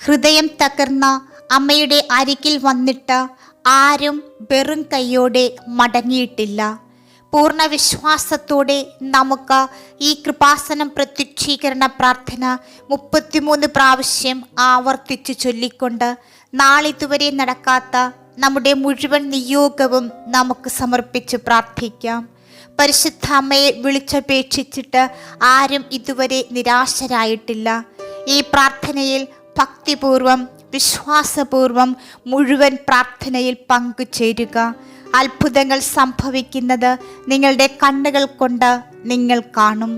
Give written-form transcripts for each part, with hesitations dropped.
ഹൃദയം തകർന്ന അമ്മയുടെ അരികിൽ വന്നിട്ട് ആരും വെറും കൈയോടെ മടങ്ങിയിട്ടില്ല. പൂർണ്ണ വിശ്വാസത്തോടെ നമുക്ക് ഈ കൃപാസനം പ്രത്യക്ഷീകരണ പ്രാർത്ഥന 33 പ്രാവശ്യം ആവർത്തിച്ച് ചൊല്ലിക്കൊണ്ട് നാളിതുവരെ നടക്കാത്ത നമ്മുടെ മുഴുവൻ നിയോഗവും നമുക്ക് സമർപ്പിച്ച് പ്രാർത്ഥിക്കാം. പരിശുദ്ധ അമ്മയെ വിളിച്ചപേക്ഷിച്ചിട്ട് ആരും ഇതുവരെ നിരാശരായിട്ടില്ല. ഈ പ്രാർത്ഥനയിൽ ഭക്തിപൂർവം വിശ്വാസപൂർവം മുഴുവൻ പ്രാർത്ഥനയിൽ പങ്കുചേരുക. അത്ഭുതങ്ങൾ സംഭവിക്കുന്നത് നിങ്ങളുടെ കണ്ണുകൾ കൊണ്ട് നിങ്ങൾ കാണും.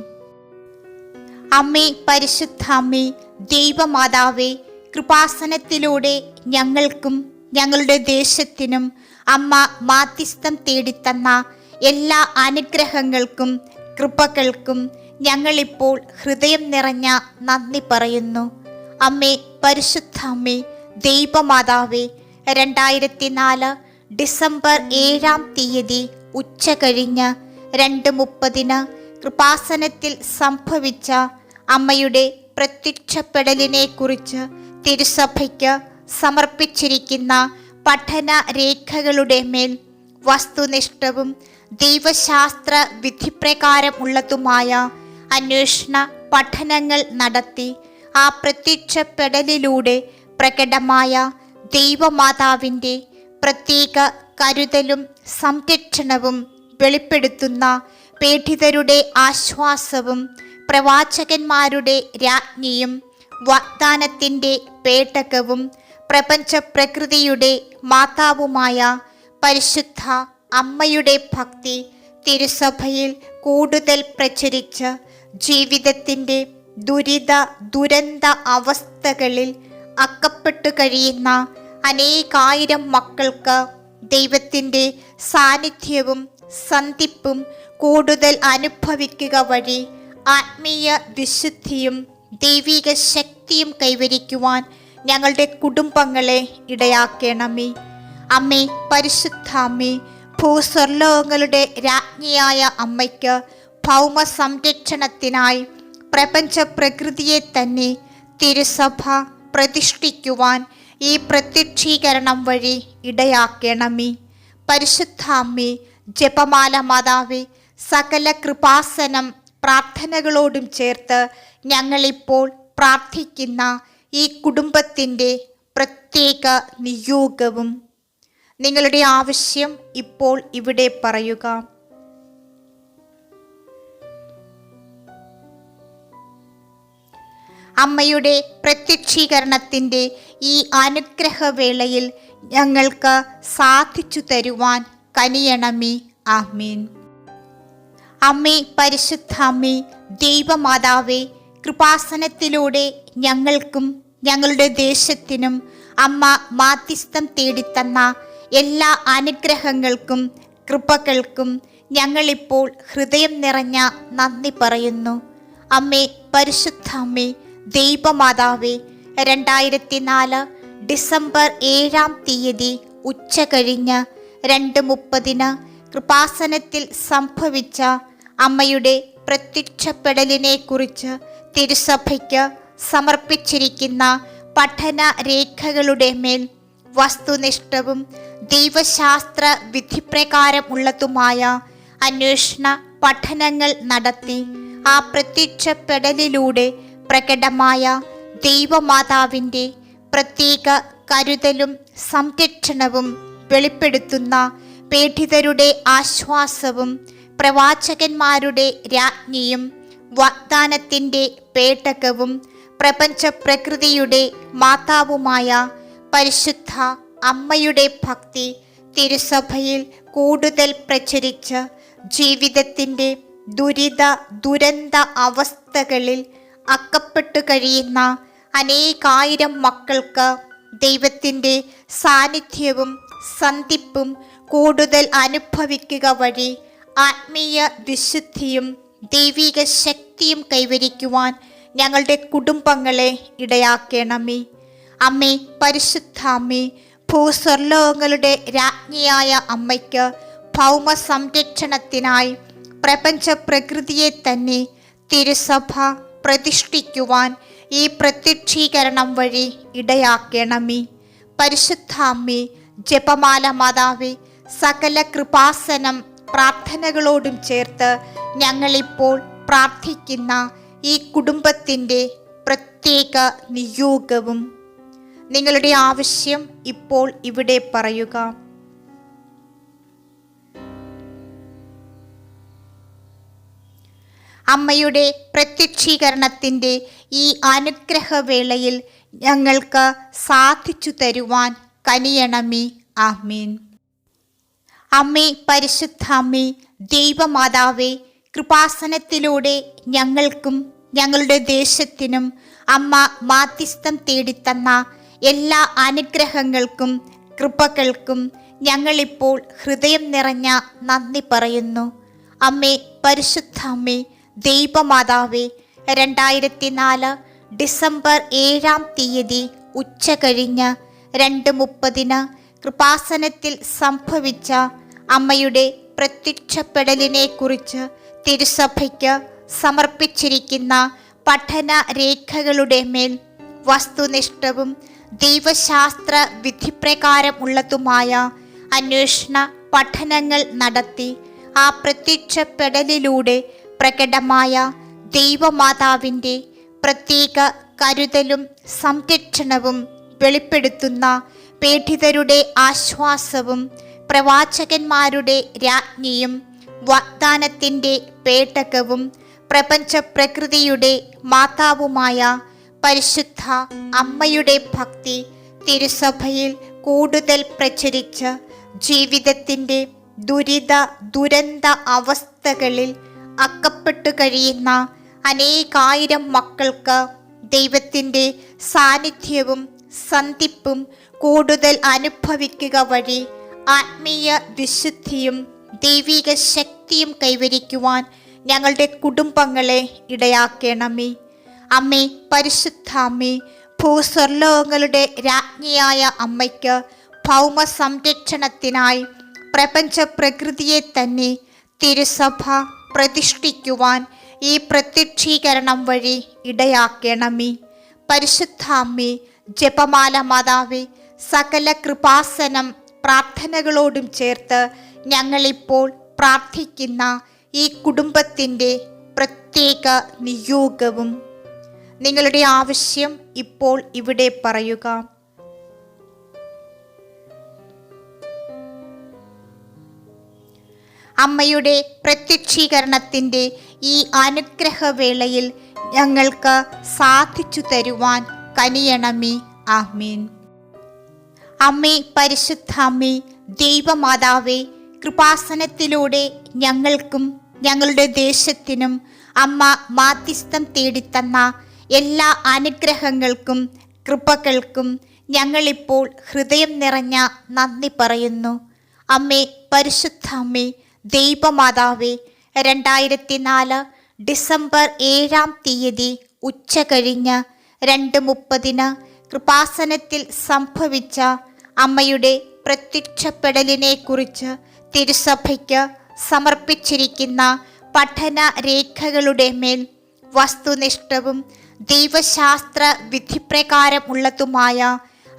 അമ്മേ, പരിശുദ്ധ അമ്മേ, ദൈവമാതാവേ, കൃപാസനത്തിലൂടെ ഞങ്ങൾക്കും ഞങ്ങളുടെ ദേശത്തിനും അമ്മ മാധ്യസ്ഥം തേടിത്തന്ന എല്ലാ അനുഗ്രഹങ്ങൾക്കും കൃപകൾക്കും ഞങ്ങളിപ്പോൾ ഹൃദയം നിറഞ്ഞ നന്ദി പറയുന്നു. അമ്മേ, പരിശുദ്ധ അമ്മേ, ദൈവമാതാവേ, 2004 ഡിസംബർ 7 ഉച്ച കഴിഞ്ഞ് 2:30 കൃപാസനത്തിൽ സംഭവിച്ച അമ്മയുടെ പ്രത്യക്ഷപ്പെടലിനെ കുറിച്ച് തിരുസഭയ്ക്ക് സമർപ്പിച്ചിരിക്കുന്ന പഠന രേഖകളുടെ മേൽ വസ്തുനിഷ്ഠവും ദൈവശാസ്ത്ര വിധിപ്രകാരം ഉള്ളതുമായ അന്വേഷണ പഠനങ്ങൾ നടത്തി ആ പ്രത്യക്ഷപ്പെടലിലൂടെ പ്രകടമായ ദൈവമാതാവിൻ്റെ പ്രത്യേക കരുതലും സംരക്ഷണവും വെളിപ്പെടുത്തുന്ന പീഡിതരുടെ ആശ്വാസവും പ്രവാചകന്മാരുടെ രാജ്ഞിയും വാഗ്ദാനത്തിൻ്റെ പേടകവും പ്രപഞ്ച പ്രകൃതിയുടെ മാതാവുമായ പരിശുദ്ധ അമ്മയുടെ ഭക്തി തിരുസഭയിൽ കൂടുതൽ പ്രചരിച്ച് ജീവിതത്തിൻ്റെ ദുരന്ത അവസ്ഥകളിൽ അകപ്പെട്ടു കഴിയുന്ന അനേകായിരം മക്കൾക്ക് ദൈവത്തിൻ്റെ സാന്നിധ്യവും സന്ധിപ്പും കൂടുതൽ അനുഭവിക്കുക വഴി ആത്മീയ വിശുദ്ധിയും ദൈവിക ശക്തിയും കൈവരിക്കുവാൻ ഞങ്ങളുടെ കുടുംബങ്ങളെ ഇടയാക്കണമേ. അമ്മേ, പരിശുദ്ധ അമ്മേ, ഭൂസ്വർലോകങ്ങളുടെ രാജ്ഞിയായ അമ്മയ്ക്ക് ഭൗമ സംരക്ഷണത്തിനായി പ്രപഞ്ച പ്രകൃതിയെ തന്നെ തിരുസഭ പ്രതിഷ്ഠിക്കുവാൻ ഈ പ്രത്യക്ഷീകരണം വഴി ഇടയാക്കണമേ. പരിശുദ്ധ അമ്മേ, ജപമാല മാതാവേ, സകല കൃപാസനം പ്രാർത്ഥനകളോടും ചേർത്ത് ഞങ്ങളിപ്പോൾ പ്രാർത്ഥിക്കുന്ന ഈ കുടുംബത്തിൻ്റെ പ്രത്യേക നിയോഗവും നിങ്ങളുടെ ആവശ്യം ഇപ്പോൾ ഇവിടെ പറയുക. അമ്മയുടെ പ്രത്യക്ഷീകരണത്തിൻ്റെ ഈ അനുഗ്രഹവേളയിൽ ഞങ്ങൾക്ക് സാധിച്ചു തരുവാൻ കനിയണമേ. ആമീൻ. അമ്മേ, പരിശുദ്ധ അമ്മേ, ദൈവമാതാവേ, കൃപാസനത്തിലൂടെ ഞങ്ങൾക്കും ഞങ്ങളുടെ ദേശത്തിനും അമ്മ മാധ്യസ്ഥം തേടിത്തന്ന എല്ലാ അനുഗ്രഹങ്ങൾക്കും കൃപകൾക്കും ഞങ്ങളിപ്പോൾ ഹൃദയം നിറഞ്ഞ നന്ദി പറയുന്നു. അമ്മേ, പരിശുദ്ധ അമ്മേ, ദൈവമാതാവേ, 2004 ഡിസംബർ 7 ഉച്ച കഴിഞ്ഞ് 2:30 കൃപാസനത്തിൽ സംഭവിച്ച അമ്മയുടെ പ്രത്യക്ഷപ്പെടലിനെ കുറിച്ച് തിരുസഭയ്ക്ക് സമർപ്പിച്ചിരിക്കുന്ന പഠന രേഖകളുടെ മേൽ വസ്തുനിഷ്ഠവും ദൈവശാസ്ത്ര വിധിപ്രകാരം ഉള്ളതുമായ അന്വേഷണ പഠനങ്ങൾ നടത്തി ആ പ്രത്യക്ഷപ്പെടലിലൂടെ പ്രകടമായ ദൈവമാതാവിൻ്റെ പ്രത്യേക കരുതലും സംരക്ഷണവും വെളിപ്പെടുത്തുന്ന പീഡിതരുടെ ആശ്വാസവും പ്രവാചകന്മാരുടെ രാജ്ഞിയും വാഗ്ദാനത്തിൻ്റെ പേടകവും പ്രപഞ്ച പ്രകൃതിയുടെ മാതാവുമായ പരിശുദ്ധ അമ്മയുടെ ഭക്തി തിരുസഭയിൽ കൂടുതൽ പ്രചരിച്ച് ജീവിതത്തിൻ്റെ ദുരന്ത അവസ്ഥകളിൽ അകപ്പെട്ടു കഴിയുന്ന അനേകായിരം മക്കൾക്ക് ദൈവത്തിൻ്റെ സാന്നിധ്യവും സന്ധിപ്പും കൂടുതൽ അനുഭവിക്കുക വഴി ആത്മീയ വിശുദ്ധിയും ദൈവിക ശക്തിയും കൈവരിക്കുവാൻ ഞങ്ങളുടെ കുടുംബങ്ങളെ ഇടയാക്കണമേ. അമ്മേ, പരിശുദ്ധ അമ്മേ, ഭൂസ്വർലോകങ്ങളുടെ രാജ്ഞിയായ അമ്മയ്ക്ക് ഭൗമ സംരക്ഷണത്തിനായി പ്രപഞ്ച പ്രകൃതിയെ തന്നെ തിരുസഭ പ്രതിഷ്ഠിക്കുവാൻ ഈ പ്രത്യക്ഷീകരണം വഴി ഇടയാക്കണമേ. പരിശുദ്ധാമ്മേ, ജപമാല മാതാവേ, സകല കൃപാസനം പ്രാർത്ഥനകളോടും ചേർത്ത് ഞങ്ങളിപ്പോൾ പ്രാർത്ഥിക്കുന്ന ഈ കുടുംബത്തിൻ്റെ പ്രത്യേക നിയോഗവും നിങ്ങളുടെ ആവശ്യം ഇപ്പോൾ ഇവിടെ പറയുക. അമ്മയുടെ പ്രത്യക്ഷീകരണത്തിൻ്റെ ഈ അനുഗ്രഹവേളയിൽ ഞങ്ങൾക്ക് സാധിച്ചു തരുവാൻ കനിയണമേ. ആമീൻ. അമ്മേ, പരിശുദ്ധാമ്മേ, ദൈവമാതാവേ, കൃപാസനത്തിലൂടെ ഞങ്ങൾക്കും ഞങ്ങളുടെ ദേശത്തിനും അമ്മ മാധ്യസ്ഥം തേടിത്തന്ന എല്ലാ അനുഗ്രഹങ്ങൾക്കും കൃപകൾക്കും ഞങ്ങളിപ്പോൾ ഹൃദയം നിറഞ്ഞ നന്ദി പറയുന്നു. അമ്മേ, പരിശുദ്ധാമ്മേ, ദൈവമാതാവേ, 2004 ഡിസംബർ 7 ഉച്ച കഴിഞ്ഞ് 2:30 കൃപാസനത്തിൽ സംഭവിച്ച അമ്മയുടെ പ്രത്യക്ഷപ്പെടലിനെ കുറിച്ച് തിരുസഭയ്ക്ക് സമർപ്പിച്ചിരിക്കുന്ന പഠന രേഖകളുടെ മേൽ വസ്തുനിഷ്ഠവും ദൈവശാസ്ത്ര വിധിപ്രകാരം ഉള്ളതുമായ അന്വേഷണ പഠനങ്ങൾ നടത്തി ആ പ്രത്യക്ഷപ്പെടലിലൂടെ പ്രകടമായ ദൈവമാതാവിൻ്റെ പ്രത്യേക കരുതലും സംരക്ഷണവും വെളിപ്പെടുത്തുന്ന പീഡിതരുടെ ആശ്വാസവും പ്രവാചകന്മാരുടെ രാജ്ഞിയും വാഗ്ദാനത്തിൻ്റെ പേടകവും പ്രപഞ്ച പ്രകൃതിയുടെ മാതാവുമായ പരിശുദ്ധ അമ്മയുടെ ഭക്തി തിരുസഭയിൽ കൂടുതൽ പ്രചരിച്ച് ജീവിതത്തിൻ്റെ ദുരന്ത അവസ്ഥകളിൽ അകപ്പെട്ടു കഴിയുന്ന അനേകായിരം മക്കൾക്ക് ദൈവത്തിൻ്റെ സാന്നിധ്യവും സന്ധിപ്പും കൂടുതൽ അനുഭവിക്കുക വഴി ആത്മീയ വിശുദ്ധിയും ദൈവിക ശക്തിയും കൈവരിക്കുവാൻ ഞങ്ങളുടെ കുടുംബങ്ങളെ ഇടയാക്കണമേ. അമ്മേ, പരിശുദ്ധാമ്മേ, ഭൂസ്വർലോകങ്ങളുടെ രാജ്ഞിയായ അമ്മയ്ക്ക് ഭൗമ സംരക്ഷണത്തിനായി പ്രപഞ്ച പ്രകൃതിയെ തന്നെ തിരുസഭ പ്രതിഷ്ഠിക്കുവാൻ ഈ പ്രത്യക്ഷീകരണം വഴി ഇടയാക്കണമേ. പരിശുദ്ധാമ്മേ, ജപമാല മാതാവേ, സകല കൃപാസനം പ്രാർത്ഥനകളോടും ചേർത്ത് ഞങ്ങളിപ്പോൾ പ്രാർത്ഥിക്കുന്ന ഈ കുടുംബത്തിൻ്റെ പ്രത്യേക നിയോഗവും നിങ്ങളുടെ ആവശ്യം ഇപ്പോൾ ഇവിടെ പറയുക. അമ്മയുടെ പ്രത്യക്ഷീകരണത്തിൻ്റെ ഈ അനുഗ്രഹവേളയിൽ ഞങ്ങൾക്ക് സാധിച്ചു തരുവാൻ കനിയണമേ. ആമീൻ. അമ്മേ, പരിശുദ്ധാമ്മേ, ദൈവമാതാവേ, കൃപാസനത്തിലൂടെ ഞങ്ങൾക്കും ഞങ്ങളുടെ ദേശത്തിനും അമ്മ മാധ്യസ്ഥം തേടിത്തന്ന എല്ലാ അനുഗ്രഹങ്ങൾക്കും കൃപകൾക്കും ഞങ്ങളിപ്പോൾ ഹൃദയം നിറഞ്ഞ നന്ദി പറയുന്നു. അമ്മേ, പരിശുദ്ധാമ്മേ, ദൈവമാതാവേ, 2004 ഡിസംബർ 7 ഉച്ച കഴിഞ്ഞ് 2:30 കൃപാസനത്തിൽ സംഭവിച്ച അമ്മയുടെ പ്രത്യക്ഷപ്പെടലിനെ കുറിച്ച് തിരുസഭയ്ക്ക് സമർപ്പിച്ചിരിക്കുന്ന പഠന രേഖകളുടെ മേൽ വസ്തുനിഷ്ഠവും ദൈവശാസ്ത്ര വിധിപ്രകാരം ഉള്ളതുമായ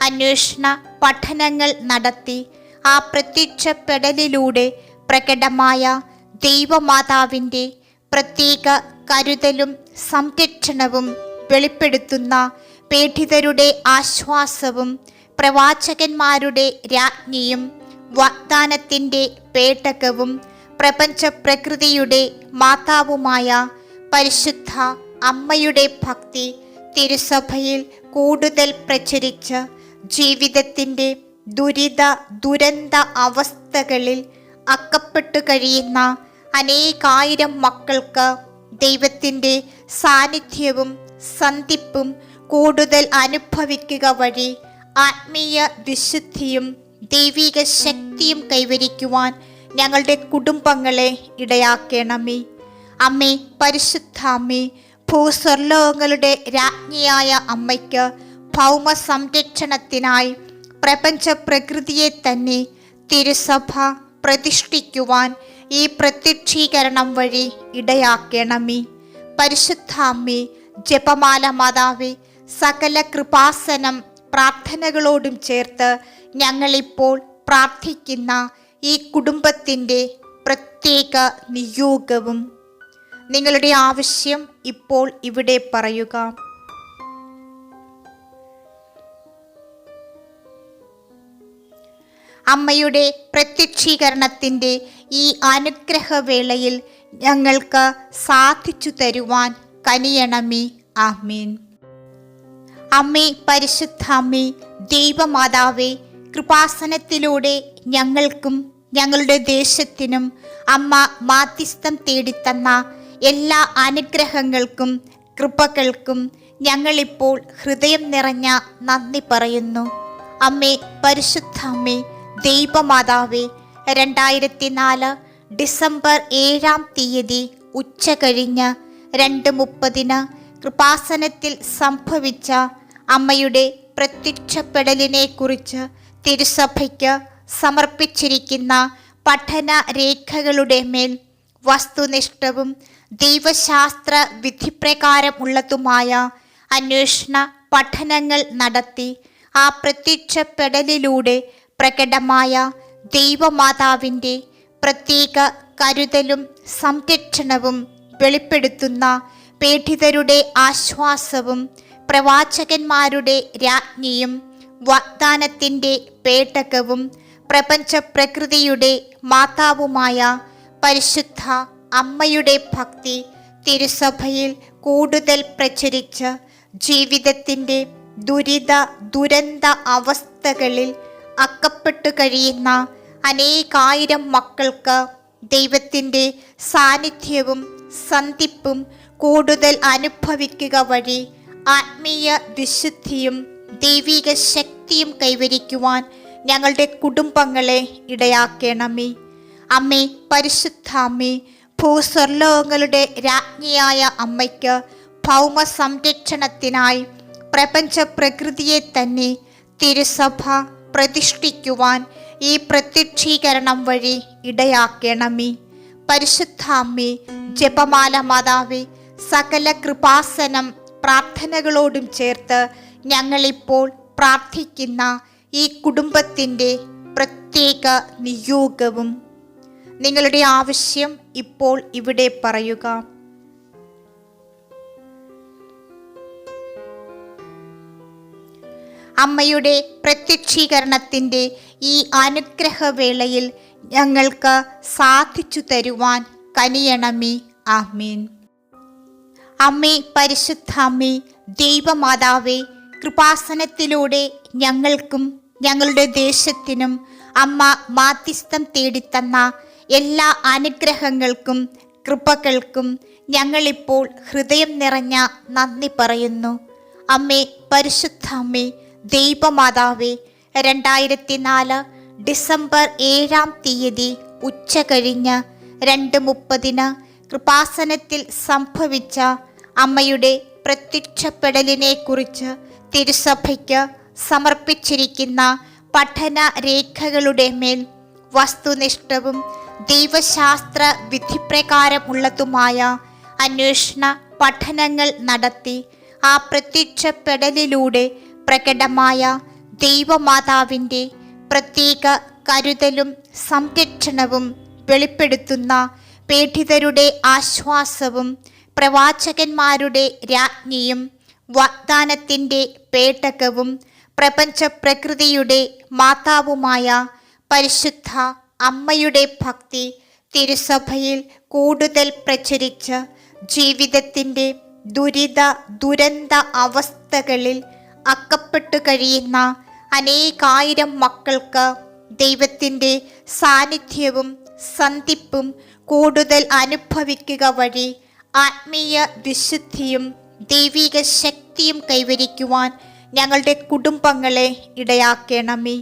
അന്വേഷണ പഠനങ്ങൾ നടത്തി ആ പ്രത്യക്ഷപ്പെടലിലൂടെ പ്രകടമായ ദൈവമാതാവിൻ്റെ പ്രത്യേക കരുതലും സംരക്ഷണവും വെളിപ്പെടുത്തുന്ന പീഡിതരുടെ ആശ്വാസവും പ്രവാചകന്മാരുടെ രാജ്ഞിയും വാഗ്ദാനത്തിൻ്റെ പേടകവും പ്രപഞ്ച പ്രകൃതിയുടെ മാതാവുമായ പരിശുദ്ധ അമ്മയുടെ ഭക്തി തിരുസഭയിൽ കൂടുതൽ പ്രചരിച്ച് ജീവിതത്തിൻ്റെ ദുരന്ത അവസ്ഥകളിൽ അകപ്പെട്ടു കഴിയുന്ന അനേകായിരം മക്കൾക്ക് ദൈവത്തിൻ്റെ സാന്നിധ്യവും സന്ധിപ്പും കൂടുതൽ അനുഭവിക്കുക വഴി ആത്മീയ വിശുദ്ധിയും ദൈവിക ശക്തിയും കൈവരിക്കുവാൻ ഞങ്ങളുടെ കുടുംബങ്ങളെ ഇടയാക്കണമേ. അമ്മേ, പരിശുദ്ധാമ്മേ, ഭൂസ്വർലോകങ്ങളുടെ രാജ്ഞിയായ അമ്മയ്ക്ക് ഭൗമ സംരക്ഷണത്തിനായി പ്രപഞ്ച പ്രകൃതിയെ തന്നെ തിരുസഭ പ്രതിഷ്ഠിക്കുവാൻ ഈ പ്രത്യക്ഷീകരണം വഴി ഇടയാക്കണമേ. പരിശുദ്ധാമ്മേ, ജപമാല മാതാവേ, സകല കൃപാസനം പ്രാർത്ഥനകളോടും ചേർത്ത് ഞങ്ങളിപ്പോൾ പ്രാർത്ഥിക്കുന്ന ഈ കുടുംബത്തിൻ്റെ പ്രത്യേക നിയോഗവും നിങ്ങളുടെ ആവശ്യം ഇപ്പോൾ ഇവിടെ പറയുക. അമ്മയുടെ പ്രത്യക്ഷീകരണത്തിൻ്റെ ഈ അനുഗ്രഹവേളയിൽ ഞങ്ങൾക്ക് സാധിച്ചു തരുവാൻ കനിയണമേ. ആമേൻ. അമ്മേ, പരിശുദ്ധ അമ്മേ, ദൈവമാതാവേ, കൃപാസനത്തിലൂടെ ഞങ്ങൾക്കും ഞങ്ങളുടെ ദേശത്തിനും അമ്മ മാധ്യസ്ഥം തേടിത്തന്ന എല്ലാ അനുഗ്രഹങ്ങൾക്കും കൃപകൾക്കും ഞങ്ങളിപ്പോൾ ഹൃദയം നിറഞ്ഞ നന്ദി പറയുന്നു. അമ്മേ, പരിശുദ്ധ അമ്മേ, ദൈവമാതാവേ, 2004 ഡിസംബർ 7 ഉച്ച കഴിഞ്ഞ് 2:30 കൃപാസനത്തിൽ സംഭവിച്ച അമ്മയുടെ പ്രത്യക്ഷപ്പെടലിനെ കുറിച്ച് തിരുസഭയ്ക്ക് സമർപ്പിച്ചിരിക്കുന്ന പഠന രേഖകളുടെ മേൽ വസ്തുനിഷ്ഠവും ദൈവശാസ്ത്ര വിധിപ്രകാരം ഉള്ളതുമായ അന്വേഷണ പഠനങ്ങൾ നടത്തി ആ പ്രത്യക്ഷപ്പെടലിലൂടെ പ്രകടമായ ദൈവമാതാവിൻ്റെ പ്രത്യേക കരുതലും സംരക്ഷണവും വെളിപ്പെടുത്തുന്ന പീഡിതരുടെ ആശ്വാസവും പ്രവാചകന്മാരുടെ രാജ്ഞിയും വാഗ്ദാനത്തിൻ്റെ പേടകവും പ്രപഞ്ച പ്രകൃതിയുടെ മാതാവുമായ പരിശുദ്ധ അമ്മയുടെ ഭക്തി തിരുസഭയിൽ കൂടുതൽ പ്രചരിച്ച് ജീവിതത്തിൻ്റെ ദുരന്ത അവസ്ഥകളിൽ അകപ്പെട്ടു കഴിയുന്ന അനേകായിരം മക്കൾക്ക് ദൈവത്തിൻ്റെ സാന്നിധ്യവും സന്ധിപ്പും കൂടുതൽ അനുഭവിക്കുക വഴി ആത്മീയ വിശുദ്ധിയും ദൈവിക ശക്തിയും കൈവരിക്കുവാൻ ഞങ്ങളുടെ കുടുംബങ്ങളെ ഇടയാക്കണമേ. അമ്മേ, പരിശുദ്ധ അമ്മേ, ഭൂസ്വർലോകങ്ങളുടെ രാജ്ഞിയായ അമ്മയ്ക്ക് ഭൗമ സംരക്ഷണത്തിനായി പ്രപഞ്ച പ്രകൃതിയെ തന്നെ തിരുസഭ പ്രതിഷ്ഠിക്കുവാൻ ഈ പ്രത്യക്ഷീകരണം വഴി ഇടയാക്കണമേ. പരിശുദ്ധ അമ്മേ, ജപമാല മാതാവേ, സകല കൃപാസനം പ്രാർത്ഥനകളോടും ചേർത്ത് ഞങ്ങളിപ്പോൾ പ്രാർത്ഥിക്കുന്ന ഈ കുടുംബത്തിൻ്റെ പ്രത്യേക നിയോഗവും നിങ്ങളുടെ ആവശ്യം ഇപ്പോൾ ഇവിടെ പറയുക. അമ്മയുടെ പ്രത്യക്ഷീകരണത്തിൻ്റെ ഈ അനുഗ്രഹവേളയിൽ ഞങ്ങൾക്ക് സാധിച്ചു തരുവാൻ കനിയണമേ. ആമേൻ. അമ്മേ, പരിശുദ്ധ അമ്മേ, ദൈവമാതാവേ, കൃപാസനത്തിലൂടെ ഞങ്ങൾക്കും ഞങ്ങളുടെ ദേശത്തിനും അമ്മ മാധ്യസ്ഥം തേടിത്തന്ന എല്ലാ അനുഗ്രഹങ്ങൾക്കും കൃപകൾക്കും ഞങ്ങളിപ്പോൾ ഹൃദയം നിറഞ്ഞ നന്ദി പറയുന്നു. അമ്മേ, പരിശുദ്ധ അമ്മേ, ദൈവമാതാവേ, 2004 ഡിസംബർ 7 ഉച്ച കഴിഞ്ഞ് 2:30 കൃപാസനത്തിൽ സംഭവിച്ച അമ്മയുടെ പ്രത്യക്ഷപ്പെടലിനെ കുറിച്ച് തിരുസഭയ്ക്ക് സമർപ്പിച്ചിരിക്കുന്ന പഠന രേഖകളുടെ മേൽ വസ്തുനിഷ്ഠവും ദൈവശാസ്ത്ര വിധിപ്രകാരം ഉള്ളതുമായ അന്വേഷണ പഠനങ്ങൾ നടത്തി ആ പ്രത്യക്ഷപ്പെടലിലൂടെ പ്രകടമായ ദൈവമാതാവിൻ്റെ പ്രത്യേക കരുതലും സംരക്ഷണവും വെളിപ്പെടുത്തുന്ന പീഡിതരുടെ ആശ്വാസവും പ്രവാചകന്മാരുടെ രാജ്ഞിയും വാഗ്ദാനത്തിൻ്റെ പേടകവും പ്രപഞ്ച പ്രകൃതിയുടെ മാതാവുമായ പരിശുദ്ധ അമ്മയുടെ ഭക്തി തിരുസഭയിൽ കൂടുതൽ പ്രചരിച്ച് ജീവിതത്തിൻ്റെ ദുരന്ത അവസ്ഥകളിൽ അകപ്പെട്ടു കഴിയുന്ന അനേകായിരം മക്കൾക്ക് ദൈവത്തിൻ്റെ സാന്നിധ്യവും സന്ധിപ്പും കൂടുതൽ അനുഭവിക്കുക വഴി ആത്മീയ വിശുദ്ധിയും ദൈവിക ശക്തിയും കൈവരിക്കുവാൻ ഞങ്ങളുടെ കുടുംബങ്ങളെ ഇടയാക്കണമേ.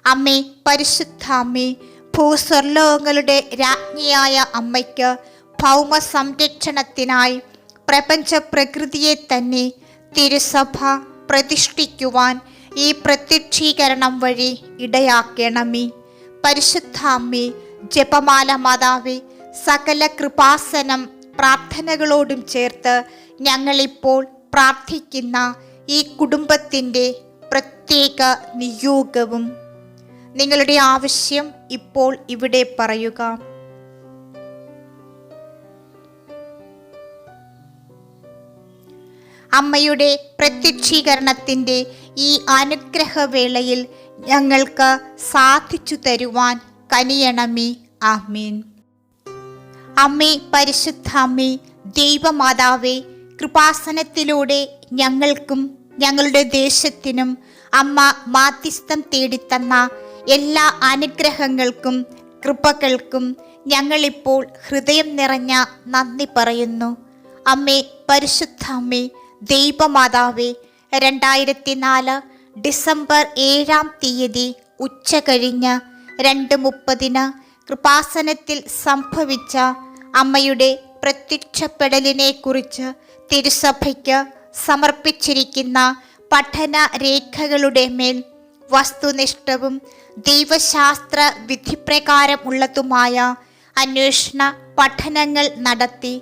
അമ്മേ, പരിശുദ്ധ അമ്മേ, ഭൂസ്വർലോകങ്ങളുടെ രാജ്ഞിയായ അമ്മയ്ക്ക് ഭൗമ സംരക്ഷണത്തിനായി പ്രപഞ്ച പ്രകൃതിയെ തന്നെ തിരുസഭ പ്രതിഷ്ഠിക്കുവാൻ ഈ പ്രത്യക്ഷീകരണം വഴി ഇടയാക്കണമേ. പരിശുദ്ധ അമ്മേ, ജപമാല മാതാവേ, സകല കൃപാസനം പ്രാർത്ഥനകളോടും ചേർത്ത് ഞങ്ങളിപ്പോൾ പ്രാർത്ഥിക്കുന്ന ഈ കുടുംബത്തിൻ്റെ പ്രത്യേക നിയോഗവും. നിങ്ങളുടെ ആവശ്യം ഇപ്പോൾ ഇവിടെ പറയുക. അമ്മയുടെ പ്രത്യക്ഷീകരണത്തിൻ്റെ ഈ അനുഗ്രഹവേളയിൽ ഞങ്ങൾക്ക് സാധിച്ചു തരുവാൻ കനിയണമേ. ആമീൻ. അമ്മേ, പരിശുദ്ധ അമ്മേ, ദൈവമാതാവേ, കൃപാസനത്തിലൂടെ ഞങ്ങൾക്കും ഞങ്ങളുടെ ദേശത്തിനും അമ്മ മാധ്യസ്ഥം തേടിത്തന്ന എല്ലാ അനുഗ്രഹങ്ങൾക്കും കൃപകൾക്കും ഞങ്ങളിപ്പോൾ ഹൃദയം നിറഞ്ഞ നന്ദി പറയുന്നു. അമ്മേ, പരിശുദ്ധ അമ്മേ, ദൈവമാതാവേ, 2004 ഡിസംബർ 7 ഉച്ച കഴിഞ്ഞ് 2:30 കൃപാസനത്തിൽ സംഭവിച്ച അമ്മയുടെ പ്രത്യക്ഷപ്പെടലിനെ കുറിച്ച് തിരുസഭയ്ക്ക് സമർപ്പിച്ചിരിക്കുന്ന പഠന രേഖകളുടെ മേൽ വസ്തുനിഷ്ഠവും ദൈവശാസ്ത്ര വിധിപ്രകാരമുള്ളതുമായ അന്വേഷണ പഠനങ്ങൾ നടത്തി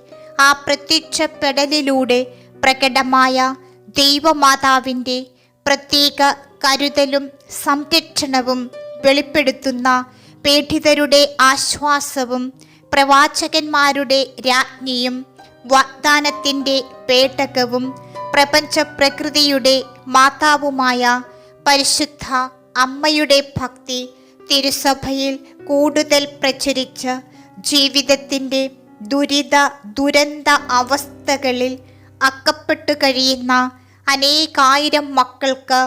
ആ പ്രത്യക്ഷപ്പെടലിലൂടെ പ്രകടമായ ദൈവമാതാവിൻ്റെ പ്രത്യേക കരുതലും സംരക്ഷണവും വെളിപ്പെടുത്തുന്ന പീഡിതരുടെ ആശ്വാസവും പ്രവാചകന്മാരുടെ രാജ്ഞിയും വാഗ്ദാനത്തിൻ്റെ പേടകവും പ്രപഞ്ച പ്രകൃതിയുടെ മാതാവുമായ പരിശുദ്ധ അമ്മയുടെ ഭക്തി തിരുസഭയിൽ കൂടുതൽ പ്രചരിച്ച് ജീവിതത്തിൻ്റെ ദുരന്ത അവസ്ഥകളിൽ അകപ്പെട്ടു കഴിയുന്ന അനേകായിരം മക്കൾക്ക്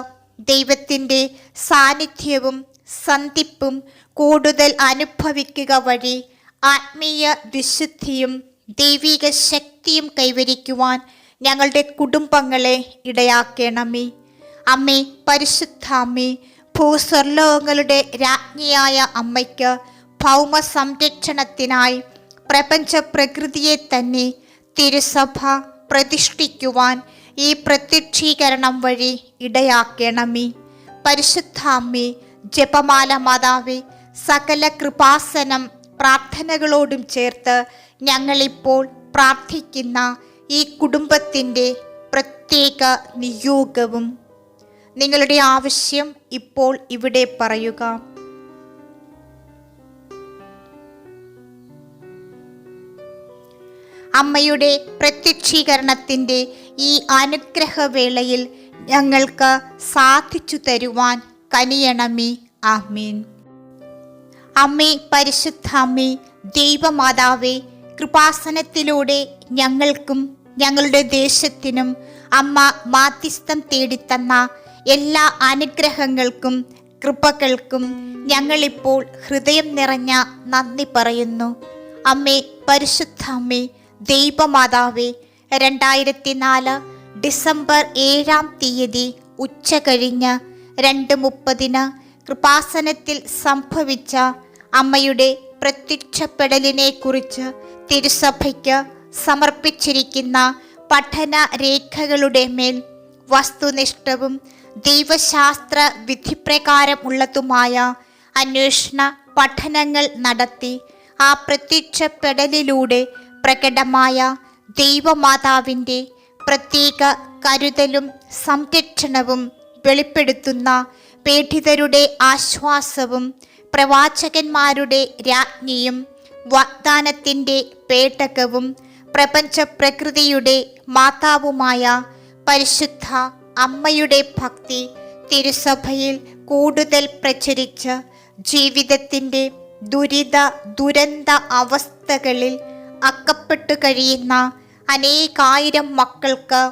ദൈവത്തിൻ്റെ സാന്നിധ്യവും സന്ധിപ്പും കൂടുതൽ അനുഭവിക്കുക വഴി ആത്മീയ വിശുദ്ധിയും ദൈവിക ശക്തിയും കൈവരിക്കുവാൻ ഞങ്ങളുടെ കുടുംബങ്ങളെ ഇടയാക്കണമേ. അമ്മേ, പരിശുദ്ധ അമ്മേ, ഭൂസ്വർലോകങ്ങളുടെ രാജ്ഞിയായ അമ്മയ്ക്ക് ഭൗമ സംരക്ഷണത്തിനായി പ്രപഞ്ച പ്രകൃതിയെ തന്നെ തിരുസഭ പ്രതിഷ്ഠിക്കുവാൻ ഈ പ്രത്യക്ഷീകരണം വഴി ഇടയാക്കണമേ. പരിശുദ്ധ അമ്മേ, ജപമാല മാതാവേ, സകല കൃപാസനം പ്രാർത്ഥനകളോടും ചേർത്ത് ഞങ്ങളിപ്പോൾ പ്രാർത്ഥിക്കുന്ന ഈ കുടുംബത്തിൻ്റെ പ്രത്യേക നിയോഗവും. നിങ്ങളുടെ ആവശ്യം ഇപ്പോൾ ഇവിടെ പറയുക. അമ്മയുടെ പ്രത്യക്ഷീകരണത്തിൻ്റെ ഈ അനുഗ്രഹവേളയിൽ ഞങ്ങൾക്ക് സാധിച്ചു തരുവാൻ കനിയണമേ. ആമീൻ. അമ്മേ, പരിശുദ്ധ അമ്മേ, ദൈവമാതാവേ, കൃപാസനത്തിലൂടെ ഞങ്ങൾക്കും ഞങ്ങളുടെ ദേശത്തിനും അമ്മ മാധ്യസ്ഥം തേടിത്തന്ന എല്ലാ അനുഗ്രഹങ്ങൾക്കും കൃപകൾക്കും ഞങ്ങളിപ്പോൾ ഹൃദയം നിറഞ്ഞ നന്ദി പറയുന്നു. അമ്മേ, പരിശുദ്ധ അമ്മേ, ദൈവമാതാവേ, 2004 ഡിസംബർ 7 ഉച്ച കഴിഞ്ഞ് 2:30 കൃപാസനത്തിൽ സംഭവിച്ച അമ്മയുടെ പ്രത്യക്ഷപ്പെടലിനെ കുറിച്ച് തിരുസഭയ്ക്ക് സമർപ്പിച്ചിരിക്കുന്ന പഠന രേഖകളുടെ മേൽ വസ്തുനിഷ്ഠവും ദൈവശാസ്ത്ര വിധിപ്രകാരമുള്ളതുമായ അന്വേഷണ പഠനങ്ങൾ നടത്തി ആ പ്രത്യക്ഷപ്പെടലിലൂടെ പ്രകടമായ ദൈവമാതാവിൻ്റെ പ്രത്യേക കരുതലും സംരക്ഷണവും വെളിപ്പെടുത്തുന്ന പീഡിതരുടെ ആശ്വാസവും പ്രവാചകന്മാരുടെ രാജ്ഞിയും വാഗ്ദാനത്തിൻ്റെ പേടകവും പ്രപഞ്ച പ്രകൃതിയുടെ മാതാവുമായ പരിശുദ്ധ അമ്മയുടെ ഭക്തി തിരുസഭയിൽ കൂടുതൽ പ്രചരിച്ച് ജീവിതത്തിൻ്റെ ദുരന്ത അവസ്ഥകളിൽ അകപ്പെട്ടു കഴിയുന്ന അനേകായിരം മക്കൾക്ക്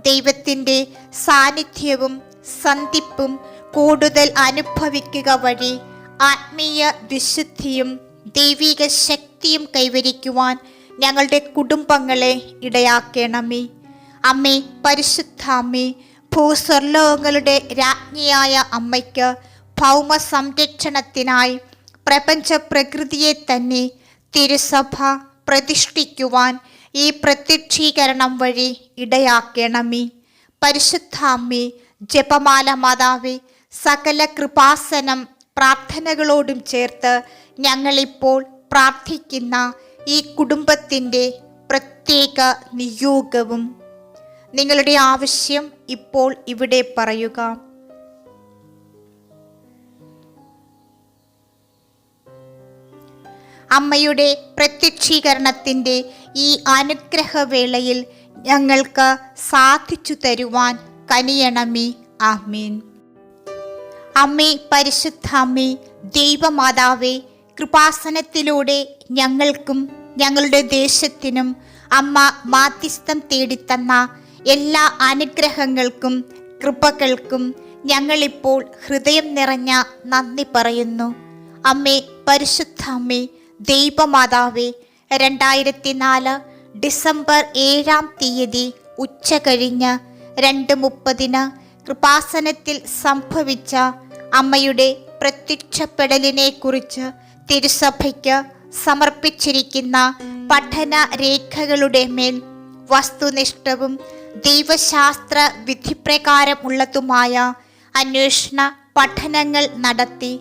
ദൈവത്തിൻ്റെ സാന്നിധ്യവും സന്ധിപ്പും കൂടുതൽ അനുഭവിക്കുക വഴി ആത്മീയ വിശുദ്ധിയും ദൈവിക ശക്തിയും കൈവരിക്കുവാൻ ഞങ്ങളുടെ കുടുംബങ്ങളെ ഇടയാക്കണമേ. അമ്മേ, പരിശുദ്ധ അമ്മേ, ഭൂസ്വർലോകങ്ങളുടെ രാജ്ഞിയായ അമ്മയ്ക്ക് ഭൗമ സംരക്ഷണത്തിനായി പ്രപഞ്ച പ്രകൃതിയെ തന്നെ തിരുസഭ പ്രതിഷ്ഠിക്കുവാൻ ഈ പ്രത്യക്ഷീകരണം വഴി ഇടയാക്കണമേ. പരിശുദ്ധ അമ്മേ, ജപമാല മാതാവേ, സകല കൃപാസനം പ്രാർത്ഥനകളോടും ചേർത്ത് ഞങ്ങളിപ്പോൾ പ്രാർത്ഥിക്കുന്ന ഈ കുടുംബത്തിൻ്റെ പ്രത്യേക നിയോഗവും. നിങ്ങളുടെ ആവശ്യം ഇപ്പോൾ ഇവിടെ പറയുക. അമ്മയുടെ പ്രത്യക്ഷീകരണത്തിൻ്റെ ഈ അനുഗ്രഹവേളയിൽ ഞങ്ങൾക്ക് സാധിച്ചു തരുവാൻ കനിയണമേ. ആമീൻ. അമ്മേ, പരിശുദ്ധ അമ്മേ, ദൈവമാതാവേ, കൃപാസനത്തിലൂടെ ഞങ്ങൾക്കും ഞങ്ങളുടെ ദേശത്തിനും അമ്മ മാധ്യസ്ഥം തേടിത്തന്ന എല്ലാ അനുഗ്രഹങ്ങൾക്കും കൃപകൾക്കും ഞങ്ങളിപ്പോൾ ഹൃദയം നിറഞ്ഞ നന്ദി പറയുന്നു. അമ്മേ, പരിശുദ്ധ അമ്മേ, ദൈവമാതാവേ, 2004 ഡിസംബർ 7 ഉച്ച കഴിഞ്ഞ് 2:30 കൃപാസനത്തിൽ സംഭവിച്ച അമ്മയുടെ പ്രത്യക്ഷപ്പെടലിനെ കുറിച്ച് തിരുസഭയ്ക്ക് സമർപ്പിച്ചിരിക്കുന്ന പഠന രേഖകളുടെ മേൽ വസ്തുനിഷ്ഠവും ദൈവശാസ്ത്ര വിധിപ്രകാരമുള്ളതുമായ അന്വേഷണ പഠനങ്ങൾ നടത്തി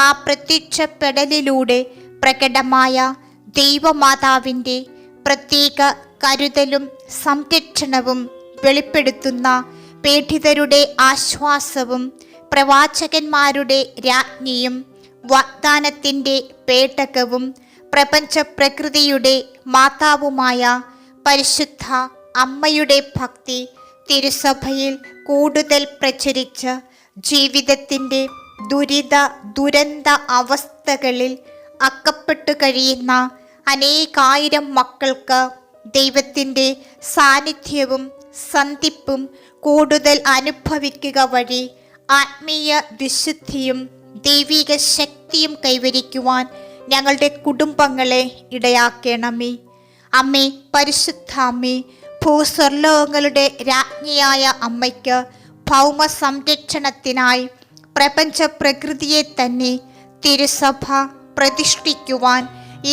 ആ പ്രത്യക്ഷപ്പെടലിലൂടെ പ്രകടമായ ദൈവമാതാവിൻ്റെ പ്രത്യേക കരുതലും സംരക്ഷണവും വെളിപ്പെടുത്തുന്ന പീഡിതരുടെ ആശ്വാസവും പ്രവാചകന്മാരുടെ രാജ്ഞിയും വാഗ്ദാനത്തിൻ്റെ പേടകവും പ്രപഞ്ച പ്രകൃതിയുടെ മാതാവുമായ പരിശുദ്ധ അമ്മയുടെ ഭക്തി തിരുസഭയിൽ കൂടുതൽ പ്രചരിച്ച് ജീവിതത്തിൻ്റെ ദുരന്ത അവസ്ഥകളിൽ അകപ്പെട്ടു കഴിയുന്ന അനേകായിരം മക്കൾക്ക് ദൈവത്തിൻ്റെ സാന്നിധ്യവും സന്ധിപ്പും കൂടുതൽ അനുഭവിക്കുക വഴി ആത്മീയ വിശുദ്ധിയും ദൈവിക ശക്തിയും കൈവരിക്കുവാൻ ഞങ്ങളുടെ കുടുംബങ്ങളെ ഇടയാക്കണമേ. അമ്മേ, പരിശുദ്ധ അമ്മേ, ഭൂസ്വർലോകങ്ങളുടെ രാജ്ഞിയായ അമ്മയ്ക്ക് ഭൗമ സംരക്ഷണത്തിനായി പ്രപഞ്ച പ്രകൃതിയെ തന്നെ തിരുസഭ പ്രതിഷ്ഠിക്കുവാൻ